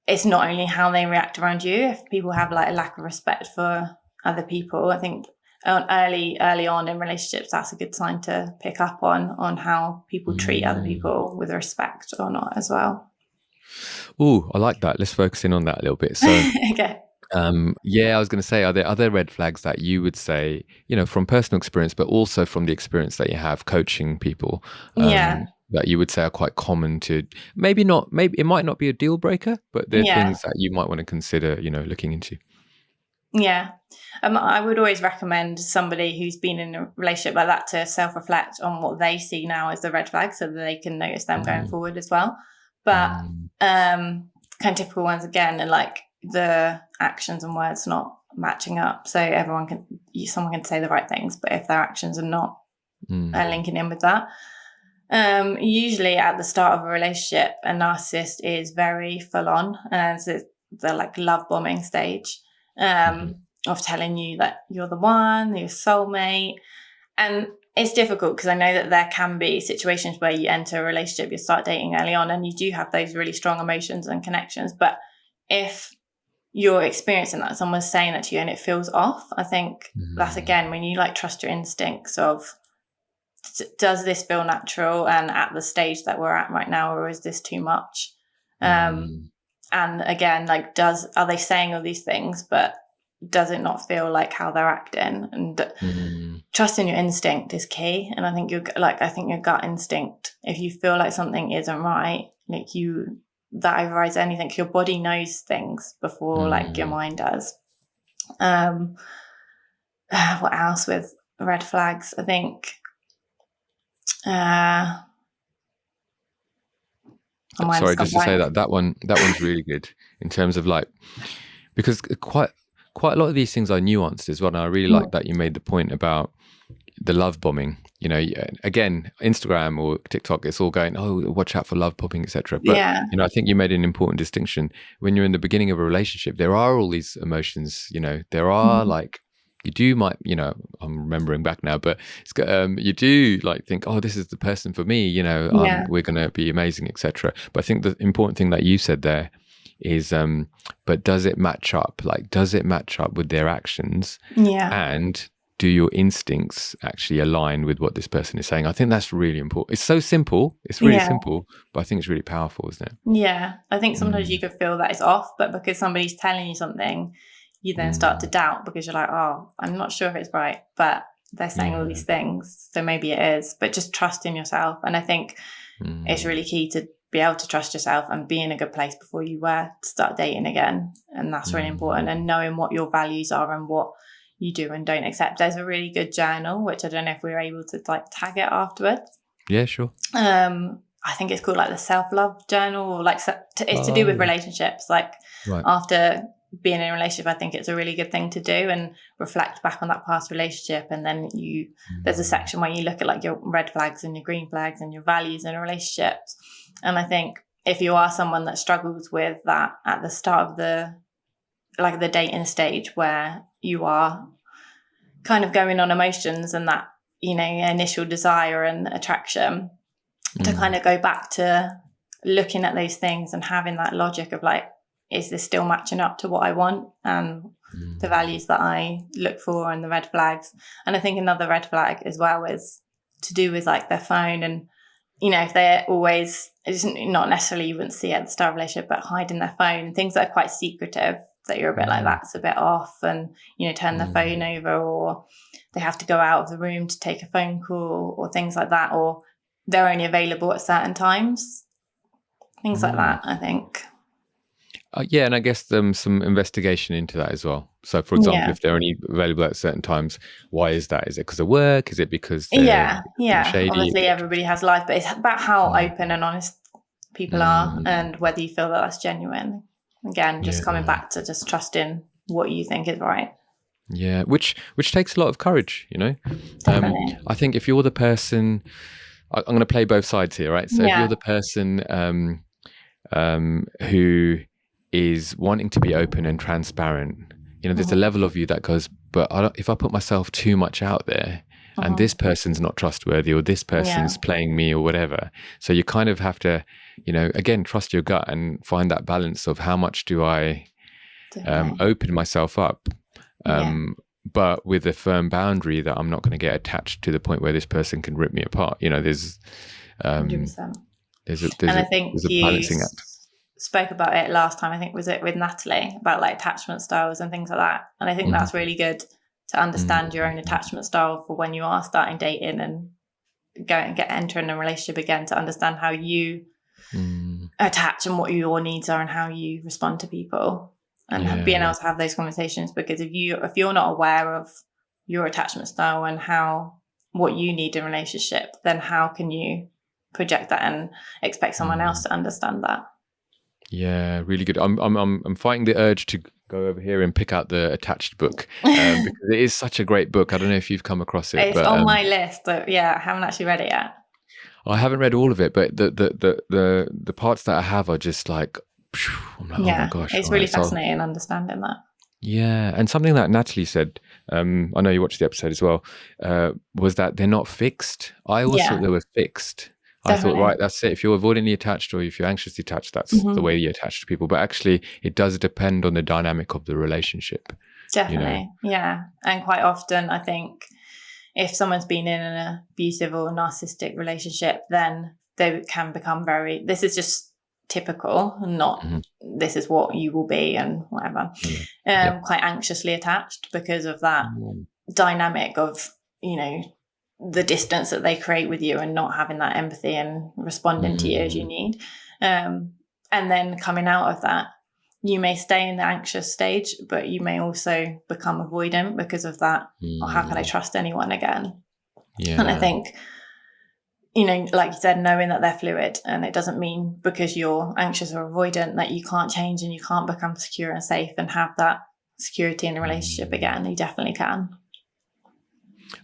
it's not only how they react around you. If people have like a lack of respect for other people, I think early on in relationships, that's a good sign to pick up on how people treat other people with respect or not as well. Oh, I like that. Let's focus in on that a little bit. So, okay. I was going to say, are there red flags that you would say, you know, from personal experience, but also from the experience that you have coaching people, that you would say are quite common to, maybe it might not be a deal breaker, but they're things that you might want to consider, you know, looking into? Yeah. I would always recommend somebody who's been in a relationship like that to self-reflect on what they see now as the red flags, so that they can notice them going forward as well. But kind of typical ones again, and like the actions and words not matching up. So someone can say the right things, but if their actions are not linking in with that. Usually at the start of a relationship, a narcissist is very full on, and so the like love bombing stage, of telling you that you're the one, your soulmate. And it's difficult because I know that there can be situations where you enter a relationship, you start dating early on, and you do have those really strong emotions and connections. But if you're experiencing that, someone's saying that to you and it feels off, I think that's again when you like trust your instincts of, does this feel natural and at the stage that we're at right now, or is this too much? And again, like, are they saying all these things, but does it not feel like how they're acting? And trusting your instinct is key. And I think your gut instinct, if you feel like something isn't right, like that overrides anything. Your body knows things before like your mind does. What else with red flags? I think Sorry, just to say that one's really good in terms of like, because quite a lot of these things are nuanced as well. And I really like that you made the point about the love bombing. You know, again, Instagram or TikTok, it's all going, oh, watch out for love bombing, etc. But you know, I think you made an important distinction. When you're in the beginning of a relationship, there are all these emotions. You know, there are like, you know, I'm remembering back now, but you do like think, oh, this is the person for me. You know, we're going to be amazing, etc. But I think the important thing that you said there is, but does it match up? Like, does it match up with their actions? And do your instincts actually align with what this person is saying? I think that's really important. It's so simple. It's really simple, but I think it's really powerful, isn't it? Yeah. I think sometimes you could feel that it's off, but because somebody's telling you something, you then start to doubt because you're like, oh, I'm not sure if it's right, but they're saying all these things, so maybe it is. But just trust in yourself. And I think it's really key to be able to trust yourself and be in a good place before you were to start dating again. And that's really important. And knowing what your values are and what you do and don't accept. There's a really good journal, which I don't know if we were able to like tag it afterwards. Yeah, sure. I think it's called like the self-love journal, or like it's to do with relationships. Like after being in a relationship, I think it's a really good thing to do and reflect back on that past relationship. And then there's a section where you look at like your red flags and your green flags and your values in relationships. And I think if you are someone that struggles with that at the start of the dating stage, where you are kind of going on emotions and that, you know, initial desire and attraction, to kind of go back to looking at those things and having that logic of like, is this still matching up to what I want and the values that I look for and the red flags? And I think another red flag as well is to do with like their phone. And, you know, if they're always, it's not necessarily you wouldn't see it at the start of a relationship, but hiding their phone, things that are quite secretive, that you're a bit like, that's a bit off, and, you know, turn the phone over, or they have to go out of the room to take a phone call or things like that, or they're only available at certain times, things like that, I think. Yeah, and I guess some investigation into that as well. So, for example, if they're only available at certain times, why is that? Is it because of work? Is it because they're shady? Obviously, everybody has life, but it's about how open and honest people are and whether you feel that that's genuine. Again, just coming back to just trusting what you think is right. Yeah, which takes a lot of courage, you know. Definitely. I think if you're the person, I'm going to play both sides here, right? So if you're the person who is wanting to be open and transparent, you know, there's a level of you that goes, but if I put myself too much out there and this person's not trustworthy, or this person's playing me or whatever. So you kind of have to, you know, again, trust your gut and find that balance of how much do I open myself up, but with a firm boundary that I'm not going to get attached to the point where this person can rip me apart. You know, there's 100%. There's a balancing act. Spoke about it last time, I think, was it with Natalie, about like attachment styles and things like that. And I think that's really good to understand your own attachment style for when you are starting dating and entering a relationship again, to understand how you attach and what your needs are and how you respond to people, and being able to have those conversations. Because if you're not aware of your attachment style and what you need in a relationship, then how can you project that and expect someone else to understand that? Yeah, really good. I'm fighting the urge to go over here and pick out the Attached book, because it is such a great book. I don't know if you've come across it. It's on my list, but I haven't actually read it yet. I haven't read all of it, but the parts that I have are just like, I'm like, oh my gosh. It's really fascinating understanding that. Yeah, and something that Natalie said, I know you watched the episode as well, was that they're not fixed. I always thought they were fixed. Definitely. I thought, right, that's it. If you're avoidantly attached or if you're anxiously attached, that's the way you attach to people. But actually, it does depend on the dynamic of the relationship. Definitely, you know? Yeah. And quite often, I think if someone's been in an abusive or narcissistic relationship, then they can become this is just typical, not this is what you will be and whatever. Quite anxiously attached because of that dynamic of, you know, the distance that they create with you and not having that empathy and responding to you as you need. And then coming out of that, you may stay in the anxious stage, but you may also become avoidant because of that. Or how can I trust anyone again? And I think, like you said, knowing that they're fluid, and it doesn't mean because you're anxious or avoidant that you can't change and you can't become secure and safe and have that security in the relationship again. You definitely can.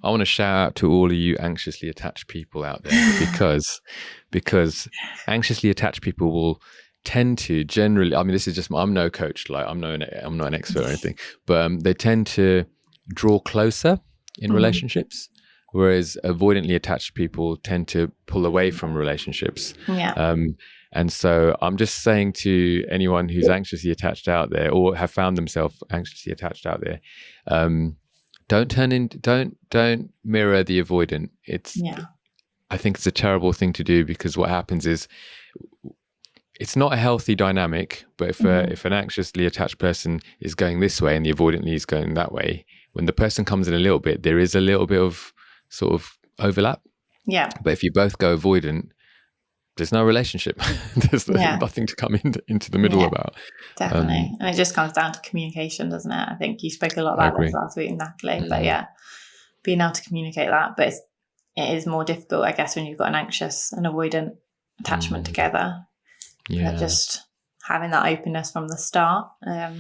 I want to shout out to all of you anxiously attached people out there because anxiously attached people will tend to generally, I mean, this is just, I'm no coach, like I'm not an expert or anything, but they tend to draw closer in relationships, whereas avoidantly attached people tend to pull away from relationships. And so I'm just saying to anyone who's anxiously attached out there or have found themselves anxiously attached out there, don't mirror the avoidant. I think it's a terrible thing to do, because what happens is it's not a healthy dynamic. But if an anxiously attached person is going this way and the avoidantly is going that way, when the person comes in a little bit, there is a little bit of sort of overlap. But if you both go avoidant, there's no relationship. There's nothing to come into the middle about. Definitely. And it just comes down to communication, doesn't it? I think you spoke a lot about this last week, Natalie. But being able to communicate that. But it is more difficult, I guess, when you've got an anxious and avoidant attachment together. Just having that openness from the start will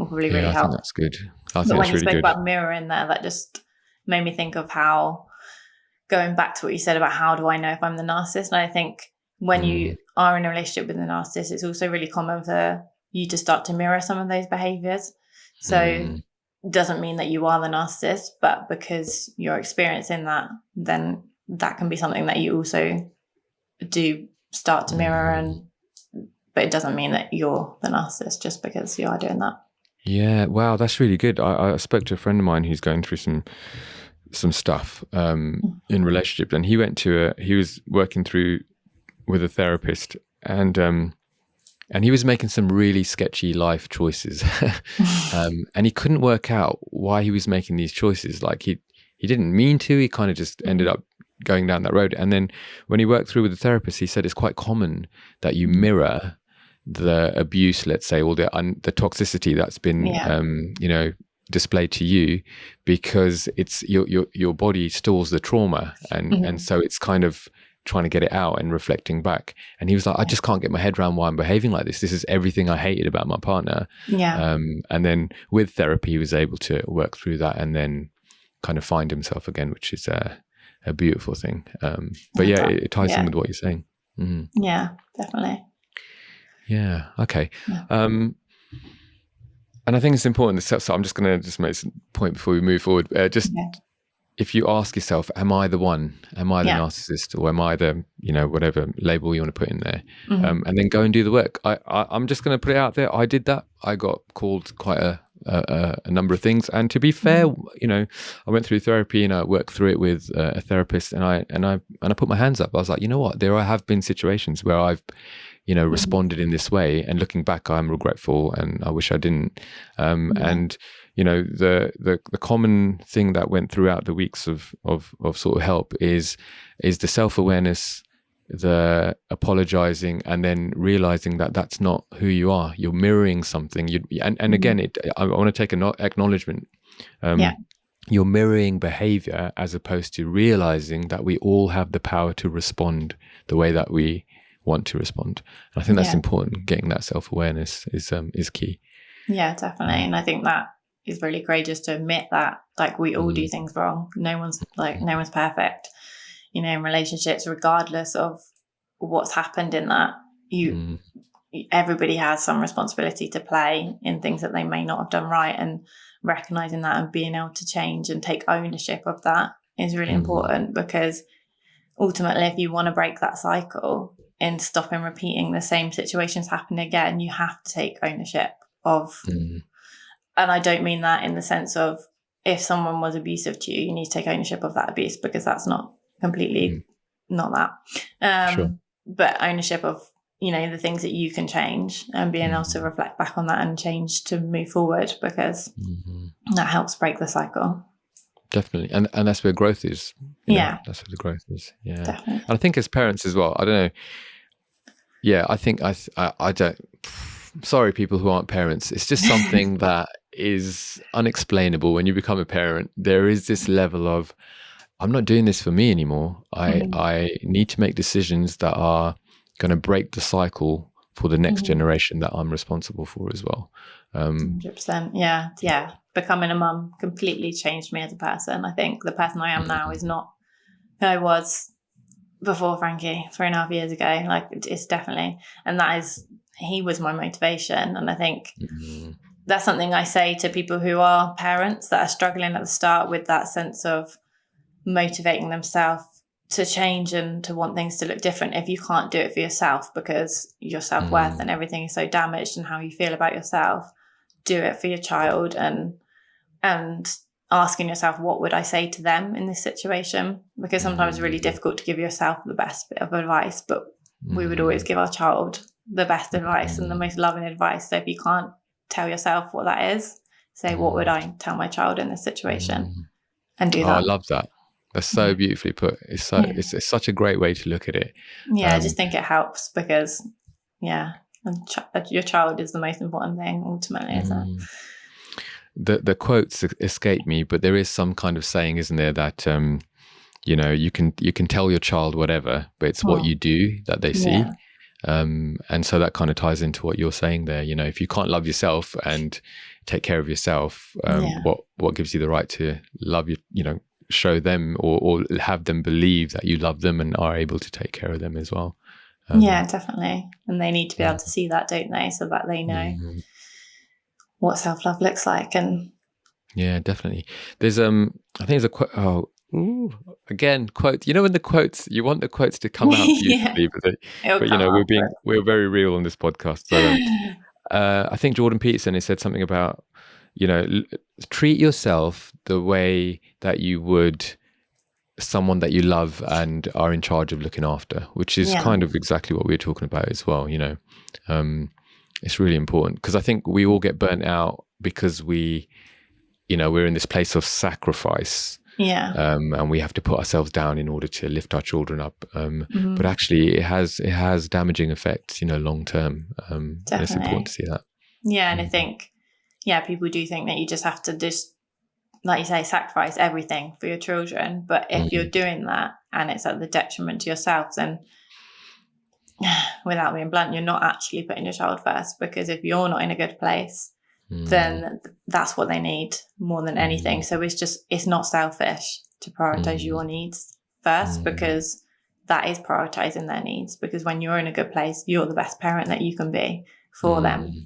probably really help. I think that's good. But when you spoke about mirroring there, that just made me think of how, going back to what you said about how do I know if I'm the narcissist, and I think when you are in a relationship with a narcissist, it's also really common for you to start to mirror some of those behaviours. So it doesn't mean that you are the narcissist, but because you're experiencing that, then that can be something that you also do start to mirror. But it doesn't mean that you're the narcissist just because you are doing that. Yeah, wow, that's really good. I spoke to a friend of mine who's going through some stuff in relationship, and he was working through with a therapist, and he was making some really sketchy life choices, and he couldn't work out why he was making these choices. Like he didn't mean to. He kind of just ended up going down that road. And then when he worked through with the therapist, he said it's quite common that you mirror the abuse, let's say, or the toxicity that's been displayed to you, because it's your body stores the trauma, and so it's kind of trying to get it out and reflecting back. And he was like, I just can't get my head around why I'm behaving like this. This is everything I hated about my partner. And then with therapy, he was able to work through that and then kind of find himself again, which is a beautiful thing. But it ties in with what you're saying. Yeah, definitely. Yeah. Okay. And I think it's important. So I'm just going to just make a point before we move forward. If you ask yourself, am I the one? Am I the narcissist? Or am I the, whatever label you want to put in there? And then go and do the work. I'm just going to put it out there. I did that. I got called quite a number of things. And to be fair, I went through therapy and I worked through it with a therapist, and I put my hands up. I was like, you know what? There have been situations where I've responded in this way, and looking back, I'm regretful and I wish I didn't. And the common thing that went throughout the weeks of sort of help is the self-awareness, the apologizing, and then realizing that that's not who you are. You're mirroring something. And again, I want to take an acknowledgement. You're mirroring behavior, as opposed to realizing that we all have the power to respond the way that we want to respond. And I think that's important. Getting that self-awareness is key. Yeah, definitely. And I think that is really courageous to admit that, like, we all do things wrong. No one's perfect, in relationships, regardless of what's happened in that. Everybody has some responsibility to play in things that they may not have done right, and recognizing that and being able to change and take ownership of that is really important, because ultimately, if you want to break that cycle and stop and repeating the same situations happening again, you have to take ownership of, and I don't mean that in the sense of, if someone was abusive to you, you need to take ownership of that abuse, because that's not completely not that. Sure. But ownership of, the things that you can change, and being able to reflect back on that and change to move forward, because that helps break the cycle. Definitely. And that's where growth is. That's where the growth is. Yeah. Definitely. And I think as parents as well, I don't know. Yeah, I think I don't, sorry, people who aren't parents. It's just something that is unexplainable when you become a parent. There is this level of, I'm not doing this for me anymore. I need to make decisions that are going to break the cycle for the next generation that I'm responsible for as well. 100%. Yeah. Becoming a mum completely changed me as a person. I think the person I am now is not who I was before Frankie 3.5 years ago. Like, it's definitely, and he was my motivation. And I think that's something I say to people who are parents that are struggling at the start with that sense of motivating themselves to change and to want things to look different. If you can't do it for yourself because your self-worth and everything is so damaged and how you feel about yourself, do it for your child, and asking yourself, what would I say to them in this situation? Because sometimes it's really difficult to give yourself the best bit of advice, but we would always give our child the best advice and the most loving advice. So if you can't tell yourself what that is, say, what would I tell my child in this situation? And do that. I love that. That's so beautifully put. It's such a great way to look at it. I just think it helps because, your child is the most important thing ultimately, isn't it? The quotes escape me, but there is some kind of saying, isn't there, that you can tell your child whatever, but it's what you do that they see. And so that kind of ties into what you're saying there. If you can't love yourself and take care of yourself, what gives you the right to love you, show them or have them believe that you love them and are able to take care of them as well. Definitely. And they need to be able to see that, don't they? So that they know what self-love looks like. And definitely. There's I think there's a quote. Again, quote. When the quotes, you want the quotes to come out beautifully, but we're very real on this podcast. So I think Jordan Peterson has said something about treat yourself the way that you would someone that you love and are in charge of looking after, which is kind of exactly what we were talking about as well. It's really important because I think we all get burnt out because we're in this place of sacrifice. And we have to put ourselves down in order to lift our children up. But actually it has damaging effects, long term. And it's important to see that. And I think, people do think that you just have to like you say, sacrifice everything for your children. But if you're doing that and it's at the detriment to yourself, then without being blunt, you're not actually putting your child first, because if you're not in a good place, then that's what they need more than anything. So it's not selfish to prioritize your needs first, because that is prioritizing their needs. Because when you're in a good place, you're the best parent that you can be for them.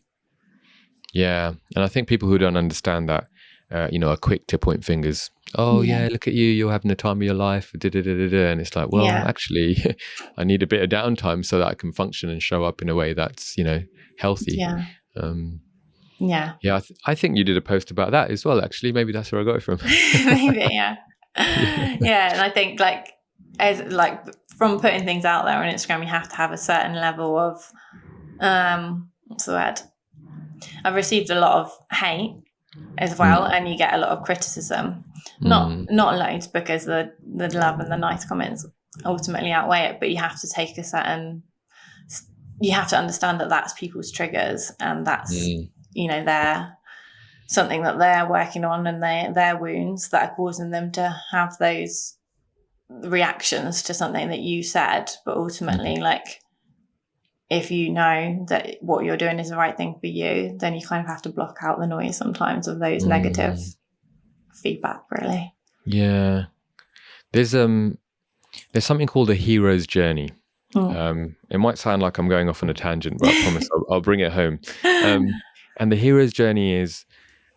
Yeah. And I think people who don't understand that, are quick to point fingers. Look at you, you're having the time of your life. And it's like, well, actually, I need a bit of downtime so that I can function and show up in a way that's, healthy. I think you did a post about that as well, actually. Maybe that's where I got it from. Maybe, yeah. And I think as from putting things out there on Instagram, you have to have a certain level of what's the word? I've received a lot of hate as well, and you get a lot of criticism. Not loads, because the love and the nice comments ultimately outweigh it, but you have to take you have to understand that that's people's triggers, and that's they're something that they're working on, and their wounds that are causing them to have those reactions to something that you said. But ultimately, if you know that what you're doing is the right thing for you, then you kind of have to block out the noise sometimes of those negative feedback, really. Yeah. There's something called a hero's journey. It might sound like I'm going off on a tangent, but I promise I'll bring it home. And the hero's journey is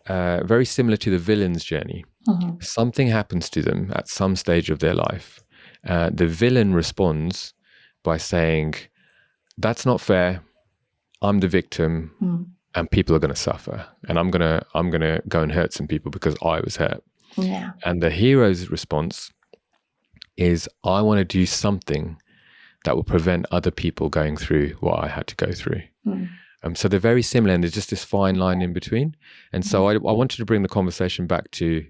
very similar to the villain's journey. Something happens to them at some stage of their life. The villain responds by saying, that's not fair. I'm the victim, and people are going to suffer, and I'm gonna go and hurt some people because I was hurt. And the hero's response is, I want to do something that will prevent other people going through what I had to go through. So they're very similar, and there's just this fine line in between. And so I wanted to bring the conversation back to,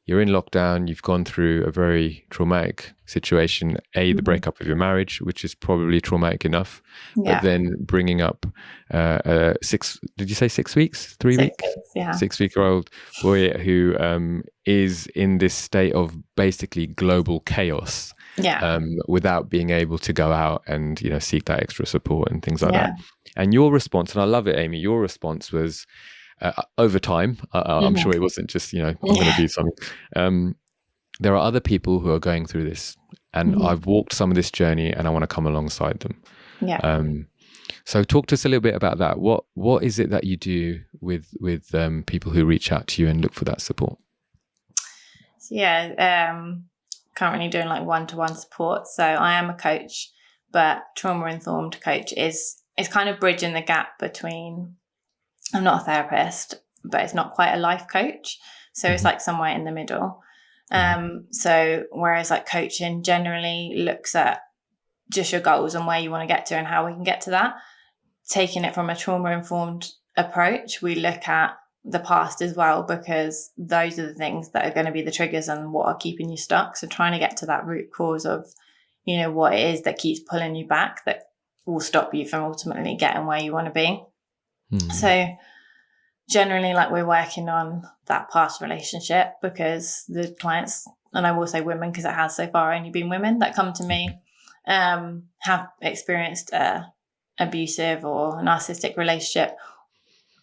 you're in lockdown, you've gone through a very traumatic situation, the breakup of your marriage, which is probably traumatic enough, but then bringing up did you say 6 weeks? 3 weeks? 6-week-old boy who is in this state of basically global chaos, without being able to go out and, you know, seek that extra support and things like that. And your response, and I love it, Amy, your response was, over time, I'm sure it wasn't just, you know, I'm going to do something. There are other people who are going through this, and I've walked some of this journey, and I want to come alongside them. So talk to us a little bit about that. What is it that you do with people who reach out to you and look for that support? Currently doing like one-to-one support. So I am a coach, but trauma-informed coach is kind of bridging the gap between, I'm not a therapist, but it's not quite a life coach. So it's like somewhere in the middle. So whereas like coaching generally looks at just your goals and where you want to get to and how we can get to that, taking it from a trauma-informed approach, we look at the past as well, because those are the things that are going to be the triggers and what are keeping you stuck. So trying to get to that root cause of, you know, what it is that keeps pulling you back, that will stop you from ultimately getting where you want to be. So generally, like, we're working on that past relationship, because the clients, and I will say women because it has so far only been women that come to me, have experienced abusive or narcissistic relationship.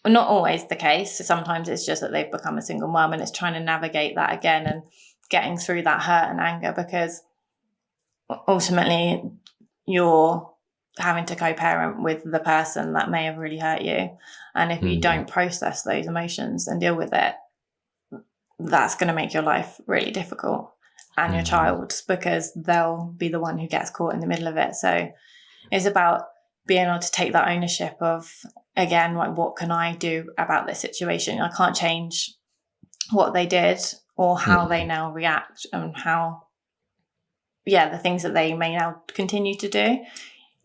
Not always the case. So sometimes it's just that they've become a single mum, and it's trying to navigate that again and getting through that hurt and anger, because ultimately you're having to co-parent with the person that may have really hurt you. And if you don't process those emotions and deal with it, that's going to make your life really difficult, and your child's, because they'll be the one who gets caught in the middle of it. So it's about being able to take that ownership of, again, like, what can I do about this situation? I can't change what they did or how they now react, and how, the things that they may now continue to do.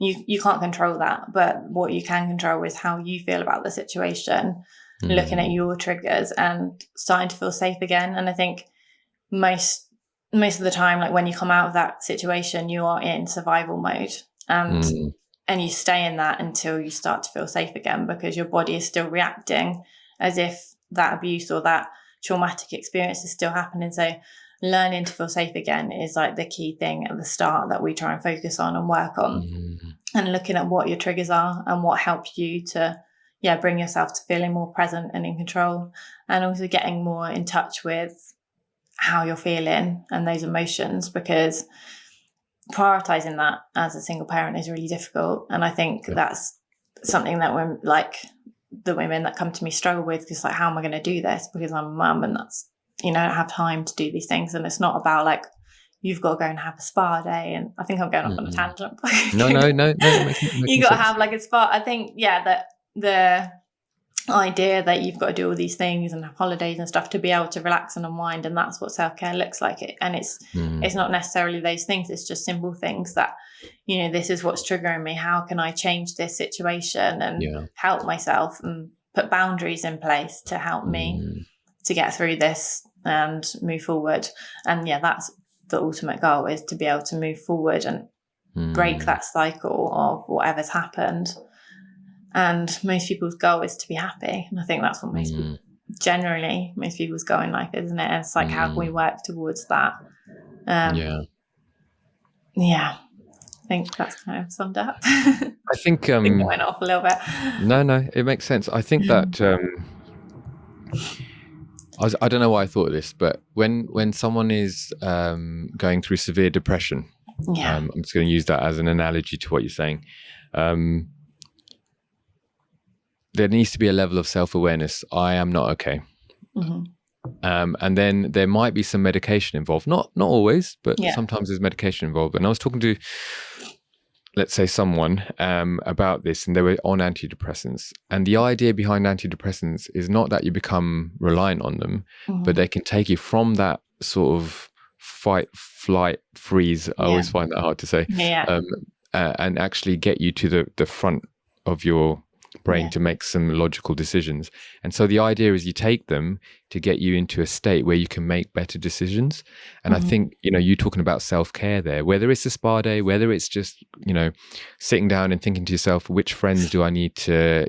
You can't control that, but what you can control is how you feel about the situation, looking at your triggers and starting to feel safe again. And I think most of the time, like, when you come out of that situation, you are in survival mode, and you stay in that until you start to feel safe again, because your body is still reacting as if that abuse or that traumatic experience is still happening. So learning to feel safe again is like the key thing at the start that we try and focus on and work on, and looking at what your triggers are and what helps you to bring yourself to feeling more present and in control, and also getting more in touch with how you're feeling and those emotions, because prioritizing that as a single parent is really difficult. And I think that's something that we're, like, the women that come to me struggle with, because, like, how am I going to do this, because I'm a mum, and that's, you know, I don't have time to do these things. And it's not about, like, you've got to go and have a spa day. And I think I'm going off on a tangent. No. You got to have, like, a spa. I think, that the idea that you've got to do all these things and have holidays and stuff to be able to relax and unwind, and that's what self-care looks like. And it's not necessarily those things. It's just simple things that, you know, this is what's triggering me. How can I change this situation and help myself, and put boundaries in place to help me to get through this and move forward. And that's the ultimate goal, is to be able to move forward and break that cycle of whatever's happened. And most people's goal is to be happy. And I think that's what most people's goal in life, isn't it? And it's like, how can we work towards that? I think that's kind of summed up. I think I went off a little bit. No, it makes sense. I think that I don't know why I thought of this, but when someone is going through severe depression, I'm just going to use that as an analogy to what you're saying. There needs to be a level of self-awareness. I am not okay. And then there might be some medication involved. Not always, but sometimes there's medication involved. And I was talking to, let's say, someone about this, and they were on antidepressants. And the idea behind antidepressants is not that you become reliant on them, but they can take you from that sort of fight, flight, freeze. I always find that hard to say. And actually get you to the front of your brain to make some logical decisions. And so the idea is you take them to get you into a state where you can make better decisions. And I think, you talking about self-care there, whether it's a spa day, whether it's just, sitting down and thinking to yourself, which friends do I need to,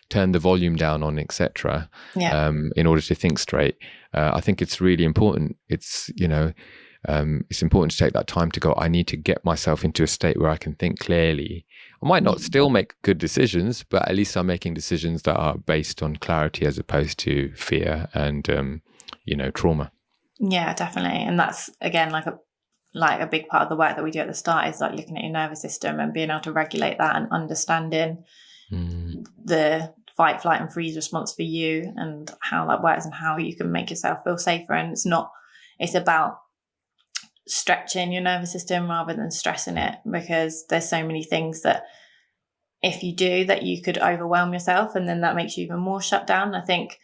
turn the volume down on, etc., in order to think straight. I think it's really important. It's important to take that time to go, I need to get myself into a state where I can think clearly. I might not still make good decisions, but at least I'm making decisions that are based on clarity as opposed to fear and, trauma. Yeah, definitely. And that's, again, like a big part of the work that we do at the start is like looking at your nervous system and being able to regulate that and understanding the fight, flight and freeze response for you and how that works and how you can make yourself feel safer. And it's about stretching your nervous system rather than stressing it, because there's so many things that if you do that you could overwhelm yourself, and then that makes you even more shut down. I think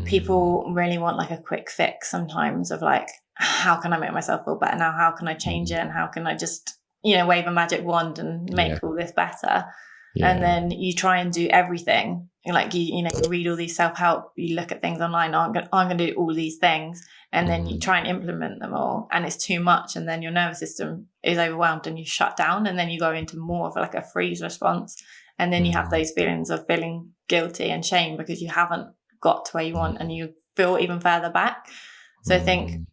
people really want like a quick fix sometimes of like, how can I make myself feel better now? How can I change it? And how can I just, wave a magic wand and make all this better? And then you try and do everything. Like you read all these self-help, you look at things online, I'm going to do all these things. And then you try and implement them all, and it's too much. And then your nervous system is overwhelmed and you shut down, and then you go into more of like a freeze response. And then you have those feelings of feeling guilty and shame because you haven't got to where you want, and you feel even further back. So I think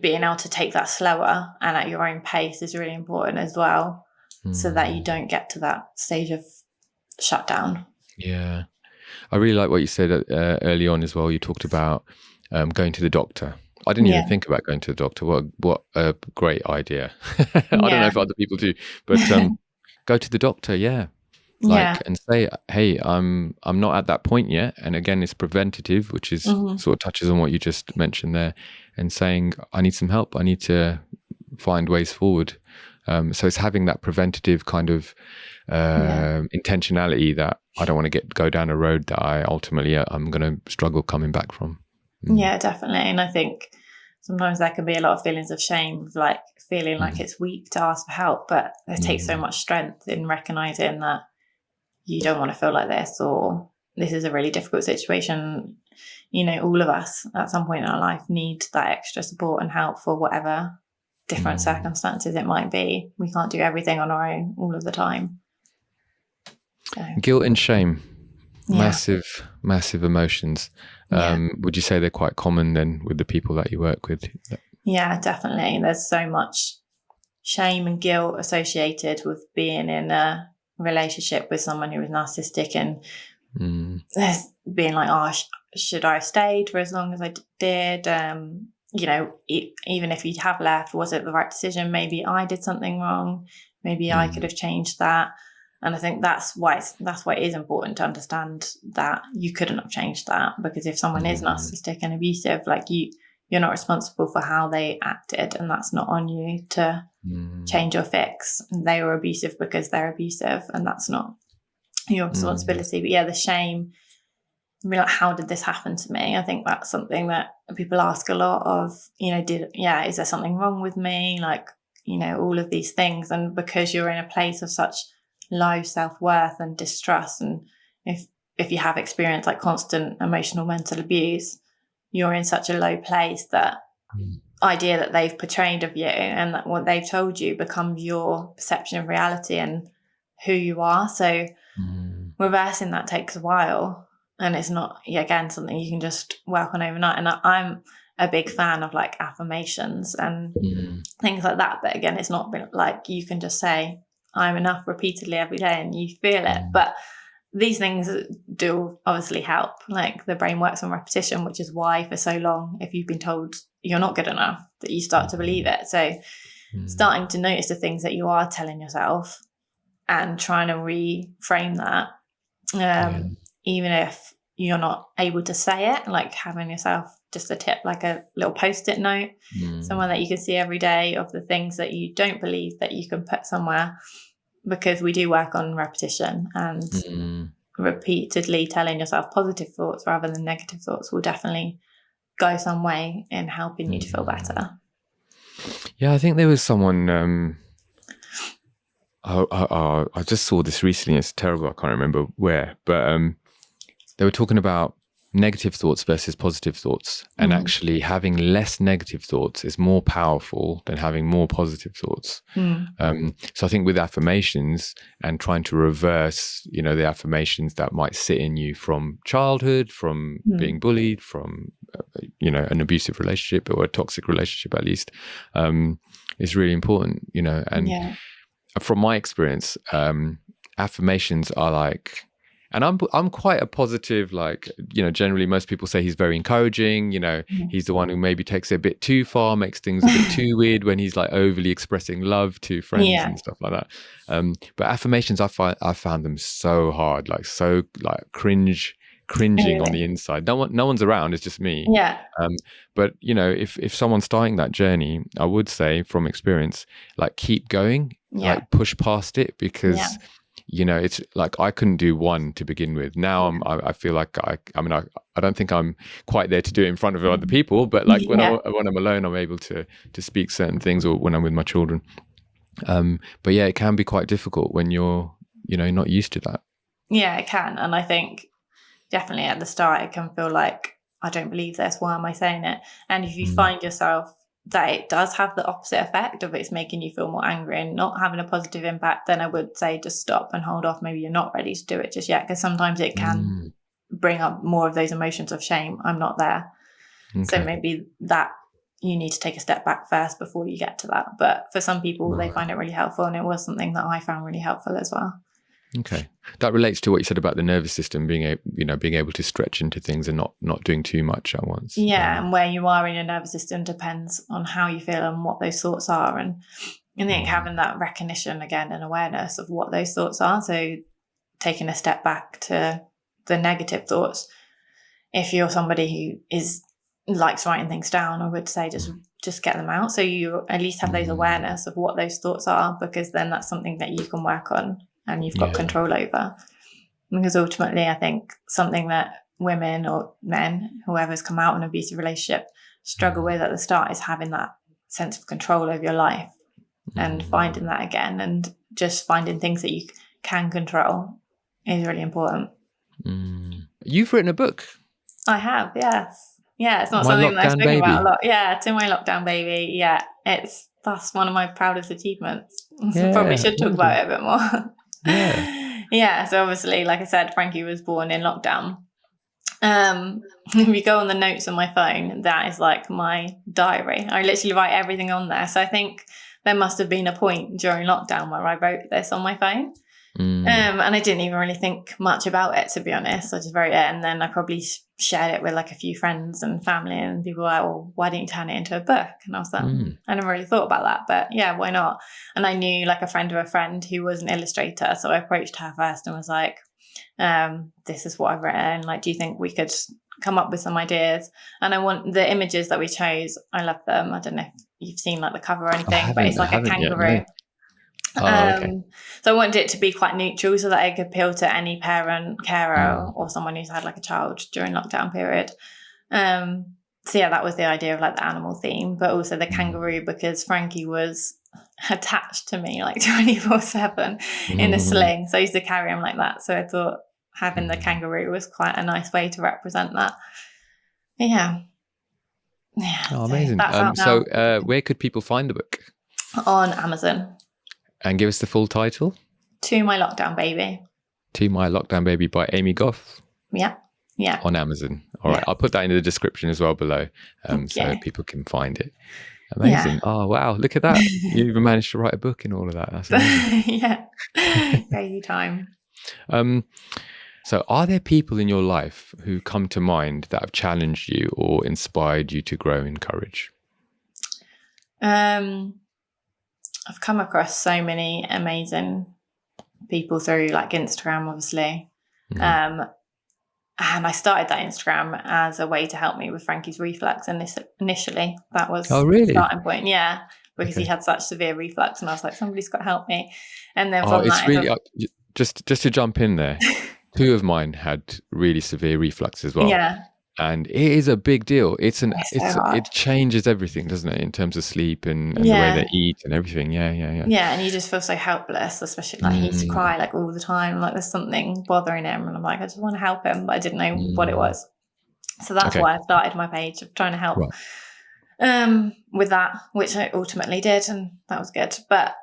being able to take that slower and at your own pace is really important as well, so that you don't get to that stage of shutdown. Yeah. I really like what you said early on as well. You talked about going to the doctor. I didn't even think about going to the doctor. What a great idea. I don't know if other people do, but go to the doctor, and say, hey, I'm not at that point yet. And again, it's preventative, which is sort of touches on what you just mentioned there, and saying, I need some help. I need to find ways forward. So it's having that preventative kind of intentionality that I don't want to go down a road that I ultimately I'm going to struggle coming back from. Yeah, definitely. And I think sometimes there can be a lot of feelings of shame, like feeling like it's weak to ask for help, but it takes so much strength in recognizing that you don't want to feel like this, or this is a really difficult situation. All of us at some point in our life need that extra support and help for whatever different circumstances it might be. We can't do everything on our own all of the time. So. Guilt and shame, massive emotions. Would you say they're quite common then with the people that you work with? Yeah, definitely. There's so much shame and guilt associated with being in a relationship with someone who is narcissistic, and there's being like, oh, should I have stayed for as long as I did? Even if you have left, was it the right decision? Maybe I did something wrong. Maybe I could have changed that. And I think that's why it is important to understand that you couldn't have changed that, because if someone is narcissistic and abusive, like you're not responsible for how they acted, and that's not on you to change or fix. They were abusive because they're abusive, and that's not your responsibility. But the shame, like, how did this happen to me? I think that's something that people ask a lot of, is there something wrong with me? Like, all of these things. And because you're in a place of such low self-worth and distrust, and if you have experienced like constant emotional mental abuse, you're in such a low place that idea that they've portrayed of you and that what they've told you becomes your perception of reality and who you are. So reversing that takes a while, and it's not, again, something you can just work on overnight. And I'm a big fan of like affirmations and things like that, but again, it's not like you can just say I'm enough repeatedly every day and you feel it. But these things do obviously help. Like the brain works on repetition, which is why for so long, if you've been told you're not good enough, that you start to believe it. So starting to notice the things that you are telling yourself and trying to reframe that, even if you're not able to say it, like having yourself just a tip, like a little post-it note, somewhere that you can see every day of the things that you don't believe that you can put somewhere, because we do work on repetition, and repeatedly telling yourself positive thoughts rather than negative thoughts will definitely go some way in helping you to feel better. Yeah, I think there was someone I just saw this recently. It's terrible. I can't remember where, but they were talking about negative thoughts versus positive thoughts, and actually having less negative thoughts is more powerful than having more positive thoughts. So I think with affirmations and trying to reverse, the affirmations that might sit in you from childhood, from being bullied, from an abusive relationship or a toxic relationship at least, is really important. And from my experience, affirmations are like. And I'm quite a positive, generally most people say he's very encouraging. He's the one who maybe takes it a bit too far, makes things a bit too weird when he's like overly expressing love to friends and stuff like that. But affirmations, I found them so hard, cringing on the inside. No one's around. It's just me. Yeah. But if someone's starting that journey, I would say from experience, keep going, push past it, because it's like I couldn't do one to begin with. Now I feel like I don't think I'm quite there to do it in front of other people, but when I'm alone, I'm able to speak certain things, or when I'm with my children. But it can be quite difficult when you're not used to that. Yeah, it can. And I think definitely at the start it can feel like, I don't believe this, why am I saying it? And if you find yourself that it does have the opposite effect of it's making you feel more angry and not having a positive impact, then I would say just stop and hold off. Maybe you're not ready to do it just yet, because sometimes it can bring up more of those emotions of shame. I'm not there. Okay. So maybe that you need to take a step back first before you get to that. But for some people, they find it really helpful, and it was something that I found really helpful as well. Okay, that relates to what you said about the nervous system being able to stretch into things and not doing too much at once. Yeah, and where you are in your nervous system depends on how you feel and what those thoughts are, and I think having that recognition again and awareness of what those thoughts are. So taking a step back to the negative thoughts. If you're somebody who likes writing things down, I would say just get them out, so you at least have those awareness of what those thoughts are, because then that's something that you can work on and you've got control over. Because ultimately, I think something that women or men, whoever's come out of an abusive relationship, struggle with at the start is having that sense of control over your life and finding that again, and just finding things that you can control is really important. You've written a book. I have, yes. Yeah, it's not something that I'm speaking about a lot. Yeah, To My Lockdown Baby. Yeah, that's one of my proudest achievements. Probably should talk about it a bit more. Yeah, so obviously, like I said, Frankie was born in lockdown. If you go on the notes on my phone, that is like my diary. I literally write everything on there. So I think there must have been a point during lockdown where I wrote this on my phone. And I didn't even really think much about it, to be honest. I just wrote it, and then I probably shared it with like a few friends and family, and people were like, well, why didn't you turn it into a book? And I was like, I never really thought about that, but yeah, why not? And I knew like a friend of a friend who was an illustrator, so I approached her first and was like, this is what I've written, like, do you think we could come up with some ideas? And I want the images that we chose, I love them. I don't know if you've seen like the cover or anything, but it's like a kangaroo. Yet, no. Okay. So I wanted it to be quite neutral, so that it could appeal to any parent, carer, or someone who's had like a child during lockdown period. So yeah, that was the idea of like the animal theme, but also the kangaroo, because Frankie was attached to me like 24/7 in a sling. So I used to carry him like that. So I thought having the kangaroo was quite a nice way to represent that. Yeah. Oh, amazing. So where could people find the book? On Amazon. And give us the full title. To My Lockdown Baby. To My Lockdown Baby by Amy Goff. Yeah. On Amazon. All right. I'll put that in the description as well below, so people can find it. Amazing. Oh, wow. Look at that. You even managed to write a book and all of that. That's amazing. Crazy time. So are there people in your life who come to mind that have challenged you or inspired you to grow in courage? I've come across so many amazing people through like Instagram, obviously. And I started that Instagram as a way to help me with Frankie's reflux. And initially that was the starting point. Yeah, because he had such severe reflux, and I was like, somebody's got to help me. And then from that, really just to jump in there, 2 of mine had really severe reflux as well. Yeah. And it is a big deal. So it changes everything, doesn't it, in terms of sleep and the way they eat and everything. Yeah. Yeah, and you just feel so helpless, especially like he used to cry like all the time, like there's something bothering him, and I'm like, I just want to help him, but I didn't know what it was. So that's why I started my page of trying to help with that, which I ultimately did, and that was good. But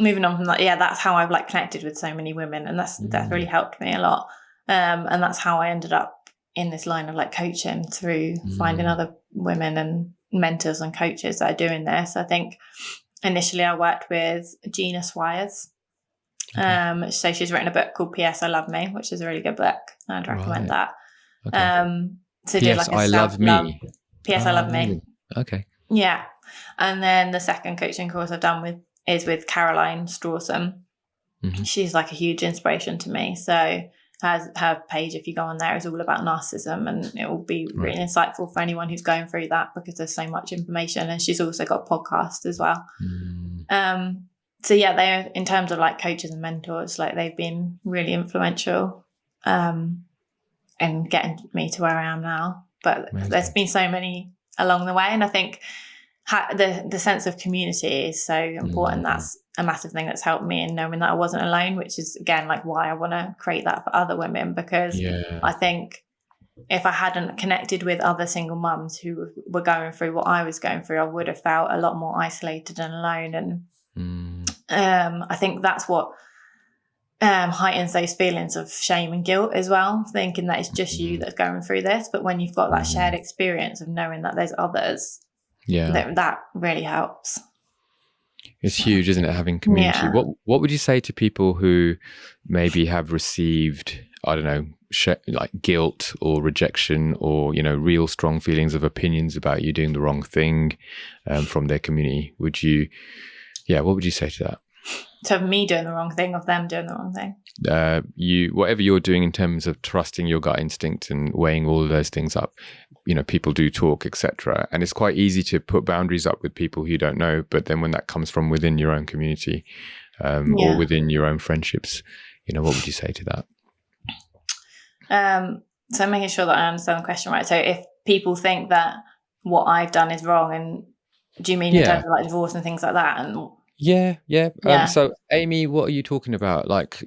moving on from that, that's how I've like connected with so many women, and that's really helped me a lot. And that's how I ended up in this line of like coaching through finding other women and mentors and coaches that are doing this. I think initially I worked with Gina Swires. So she's written a book called P.S. I Love Me, which is a really good book. I'd recommend that. So did like a self-love. P.S. I Love Me. Okay. Yeah. And then the second coaching course I've done is with Caroline Strawson. She's like a huge inspiration to me. So her page, if you go on there, is all about narcissism, and it will be really insightful for anyone who's going through that, because there's so much information. And she's also got a podcast as well. So they're, in terms of like coaches and mentors, like they've been really influential in getting me to where I am now. But there's been so many along the way, and I think the sense of community is so important. That's a massive thing that's helped me in knowing that I wasn't alone, which is again like why I want to create that for other women, because I think if I hadn't connected with other single mums who were going through what I was going through, I would have felt a lot more isolated and alone. And I think that's what heightens those feelings of shame and guilt as well, thinking that it's just you that's going through this. But when you've got that shared experience of knowing that there's others, that really helps. It's huge, isn't it, having community? What would you say to people who maybe have received, I don't know, like guilt or rejection, or real strong feelings of opinions about you doing the wrong thing from their community? What would you say to that? So me doing the wrong thing, of them doing the wrong thing? Whatever you're doing in terms of trusting your gut instinct and weighing all of those things up. People do talk, etc. And it's quite easy to put boundaries up with people who you don't know. But then when that comes from within your own community or within your own friendships, what would you say to that? So making sure that I understand the question right. So if people think that what I've done is wrong, and do you mean in terms of like divorce and things like that? And so Amy, what are you talking about? Like,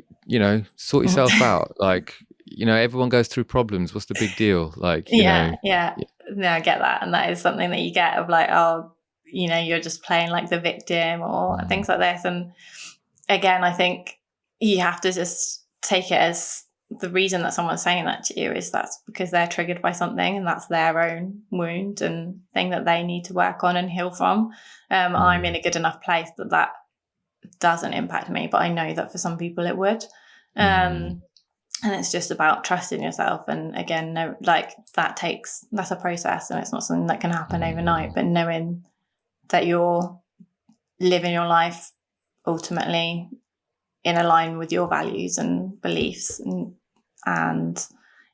sort yourself out. Like, everyone goes through problems. What's the big deal? Like, No, I get that. And that is something that you get of like, you're just playing like the victim or things like this. And again, I think you have to just take it as the reason that someone's saying that to you is that's because they're triggered by something, and that's their own wound and thing that they need to work on and heal from. I'm in a good enough place that doesn't impact me, but I know that for some people it would. And it's just about trusting yourself. And again, that's a process, and it's not something that can happen overnight, but knowing that you're living your life ultimately in line with your values and beliefs and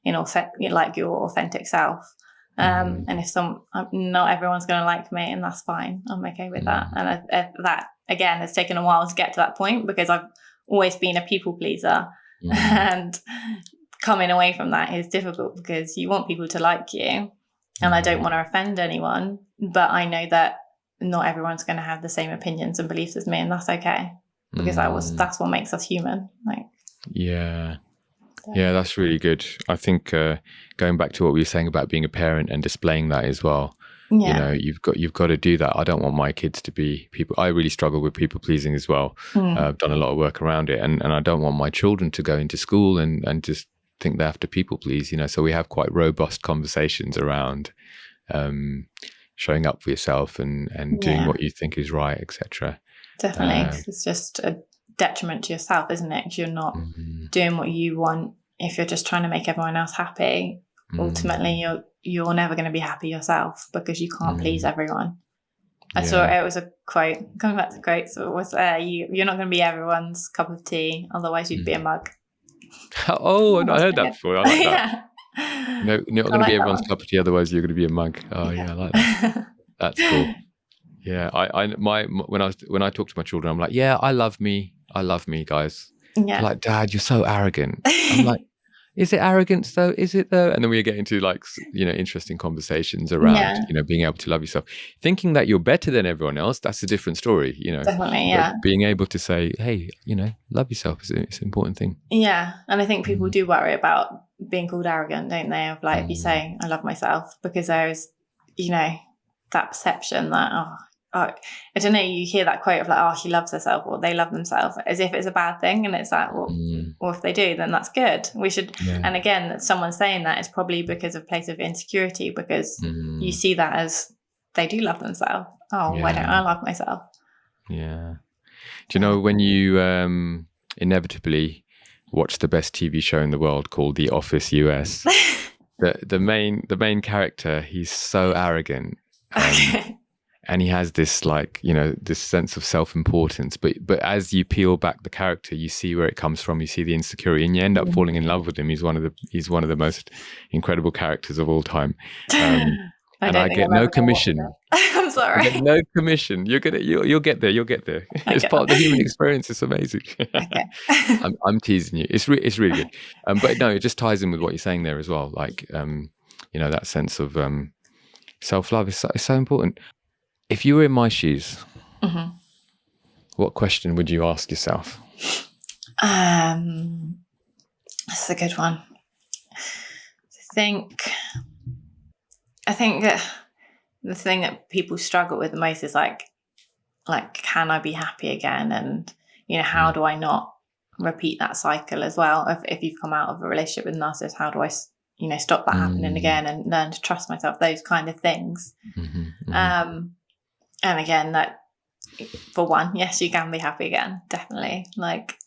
like your authentic self. And if not everyone's going to like me, and that's fine. I'm okay with that. And that again has taken a while to get to that point, because I've always been a people pleaser. And coming away from that is difficult, because you want people to like you, and I don't want to offend anyone, but I know that not everyone's going to have the same opinions and beliefs as me, and that's okay, because that's what makes us human. That's really good. I think going back to what we were saying about being a parent and displaying that as well, you've got to do that. I don't want my kids to be people. I really struggle with people pleasing as well. I've done a lot of work around it, and I don't want my children to go into school and just think they have to people please. So we have quite robust conversations around showing up for yourself and doing what you think is right, etc. Definitely, it's just a detriment to yourself, isn't it? 'Cause you're not doing what you want. If you're just trying to make everyone else happy, ultimately you're never going to be happy yourself, because you can't please everyone. I saw it was a quote, coming back to quotes, it was you're not going to be everyone's cup of tea, otherwise you'd be a mug. Oh, I heard that before. I like that. You're not going to be everyone's cup of tea, otherwise you're going to be a mug. Oh yeah, I like that. That's cool. Yeah, when I talk to my children, I'm like, I love me, guys. Like, Dad, you're so arrogant. I'm like, is it arrogance though? Is it though? And then we get into like, interesting conversations around, being able to love yourself. Thinking that you're better than everyone else, that's a different story, Definitely, yeah. But being able to say, hey, love yourself is an important thing. Yeah. And I think people do worry about being called arrogant, don't they? Of like, if you say, I love myself, because there is, that perception that, I don't know, you hear that quote of like, oh, she loves herself, or they love themselves, as if it's a bad thing. And it's like, well, if they do, then that's good. We should. Yeah. And again, someone saying that is probably because of a place of insecurity, because you see that as they do love themselves. Oh, why don't I love myself? Yeah. Do you know when you inevitably watch the best TV show in the world called The Office US, the main character, he's so arrogant. Okay. And he has this like, this sense of self-importance. But as you peel back the character, you see where it comes from. You see the insecurity, and you end up falling in love with him. He's one of the most incredible characters of all time. And I get no commission. I'm sorry. I get no commission. You'll get there. You'll get there. It's part of the human experience. It's amazing. Okay. I'm teasing you. It's really good. But no, it just ties in with what you're saying there as well. Like, that sense of self-love is so important. If you were in my shoes, what question would you ask yourself? That's a good one. I think that the thing that people struggle with the most is like, can I be happy again? And, how do I not repeat that cycle as well? If you've come out of a relationship with a narcissist, how do I, stop that happening again and learn to trust myself? Those kind of things. And again, that for one, yes, you can be happy again, definitely. Like,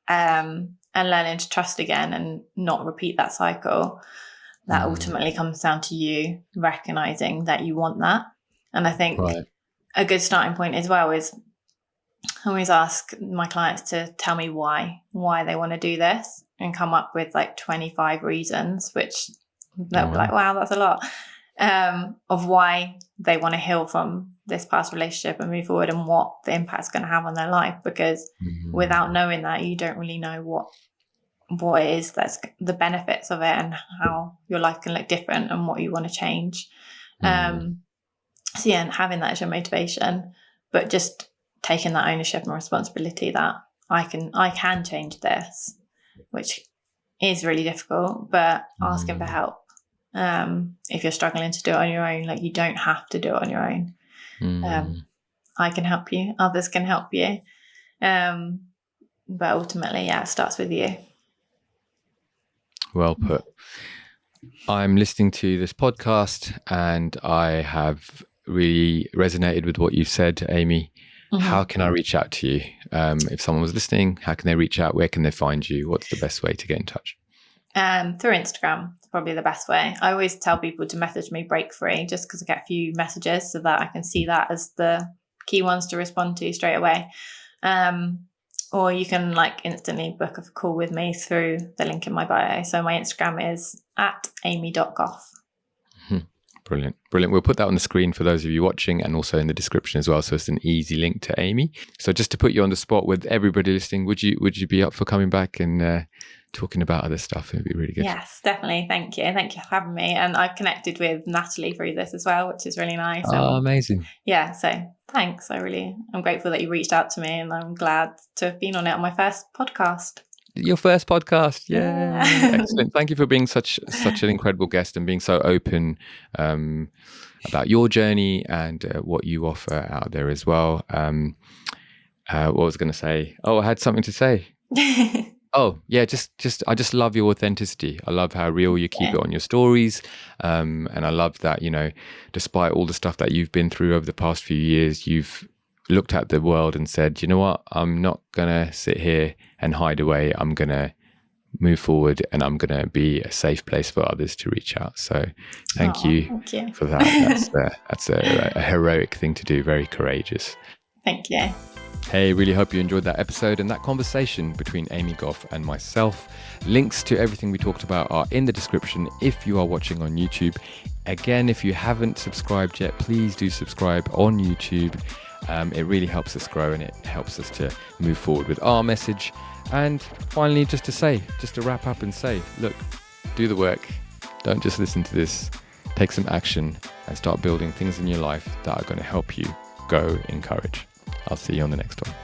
and learning to trust again and not repeat that cycle. That ultimately comes down to you recognizing that you want that. And I think a good starting point as well is I always ask my clients to tell me why they want to do this, and come up with like 25 reasons, which they'll be like, wow, that's a lot, of why they want to heal from this past relationship and move forward, and what the impact's going to have on their life. Because without knowing that, you don't really know what it is that's the benefits of it, and how your life can look different, and what you want to change. And having that as your motivation, but just taking that ownership and responsibility that I can change this, which is really difficult, but asking for help. If you're struggling to do it on your own, like, you don't have to do it on your own. I can help you, others can help you, but ultimately, it starts with you. Well put. I'm listening to this podcast and I have really resonated with what you've said, Amy. How can I reach out to you? If someone was listening, how can they reach out? Where can they find you? What's the best way to get in touch? Through Instagram, probably the best way. I always tell people to message me break free, just because I get a few messages, so that I can see that as the key ones to respond to straight away. Or you can like instantly book a call with me through the link in my bio. So my Instagram is @amy.goff. Brilliant. We'll put that on the screen for those of you watching, and also in the description as well. So it's an easy link to Amy. So just to put you on the spot with everybody listening, would you be up for coming back and talking about other stuff? It'd be really good. Yes, definitely. Thank you. Thank you for having me. And I've connected with Natalie through this as well, which is really nice. Oh, amazing. Yeah. So thanks. I'm grateful that you reached out to me, and I'm glad to have been on it on my first podcast. Your first podcast. Yeah. Excellent. Thank you for being such an incredible guest, and being so open about your journey and what you offer out there as well. What was I going to say? Oh, I had something to say. Oh, yeah, I just love your authenticity. I love how real you keep it on your stories. And I love that, despite all the stuff that you've been through over the past few years, you've looked at the world and said, you know what, I'm not going to sit here and hide away. I'm going to move forward, and I'm going to be a safe place for others to reach out. So thank you for that. That's a heroic thing to do. Very courageous. Thank you. Hey, really hope you enjoyed that episode and that conversation between Amy Goff and myself. Links to everything we talked about are in the description if you are watching on YouTube. Again, if you haven't subscribed yet, please do subscribe on YouTube. It really helps us grow and it helps us to move forward with our message. And finally, just to wrap up and say, look, do the work. Don't just listen to this. Take some action and start building things in your life that are going to help you go in courage. I'll see you on the next one.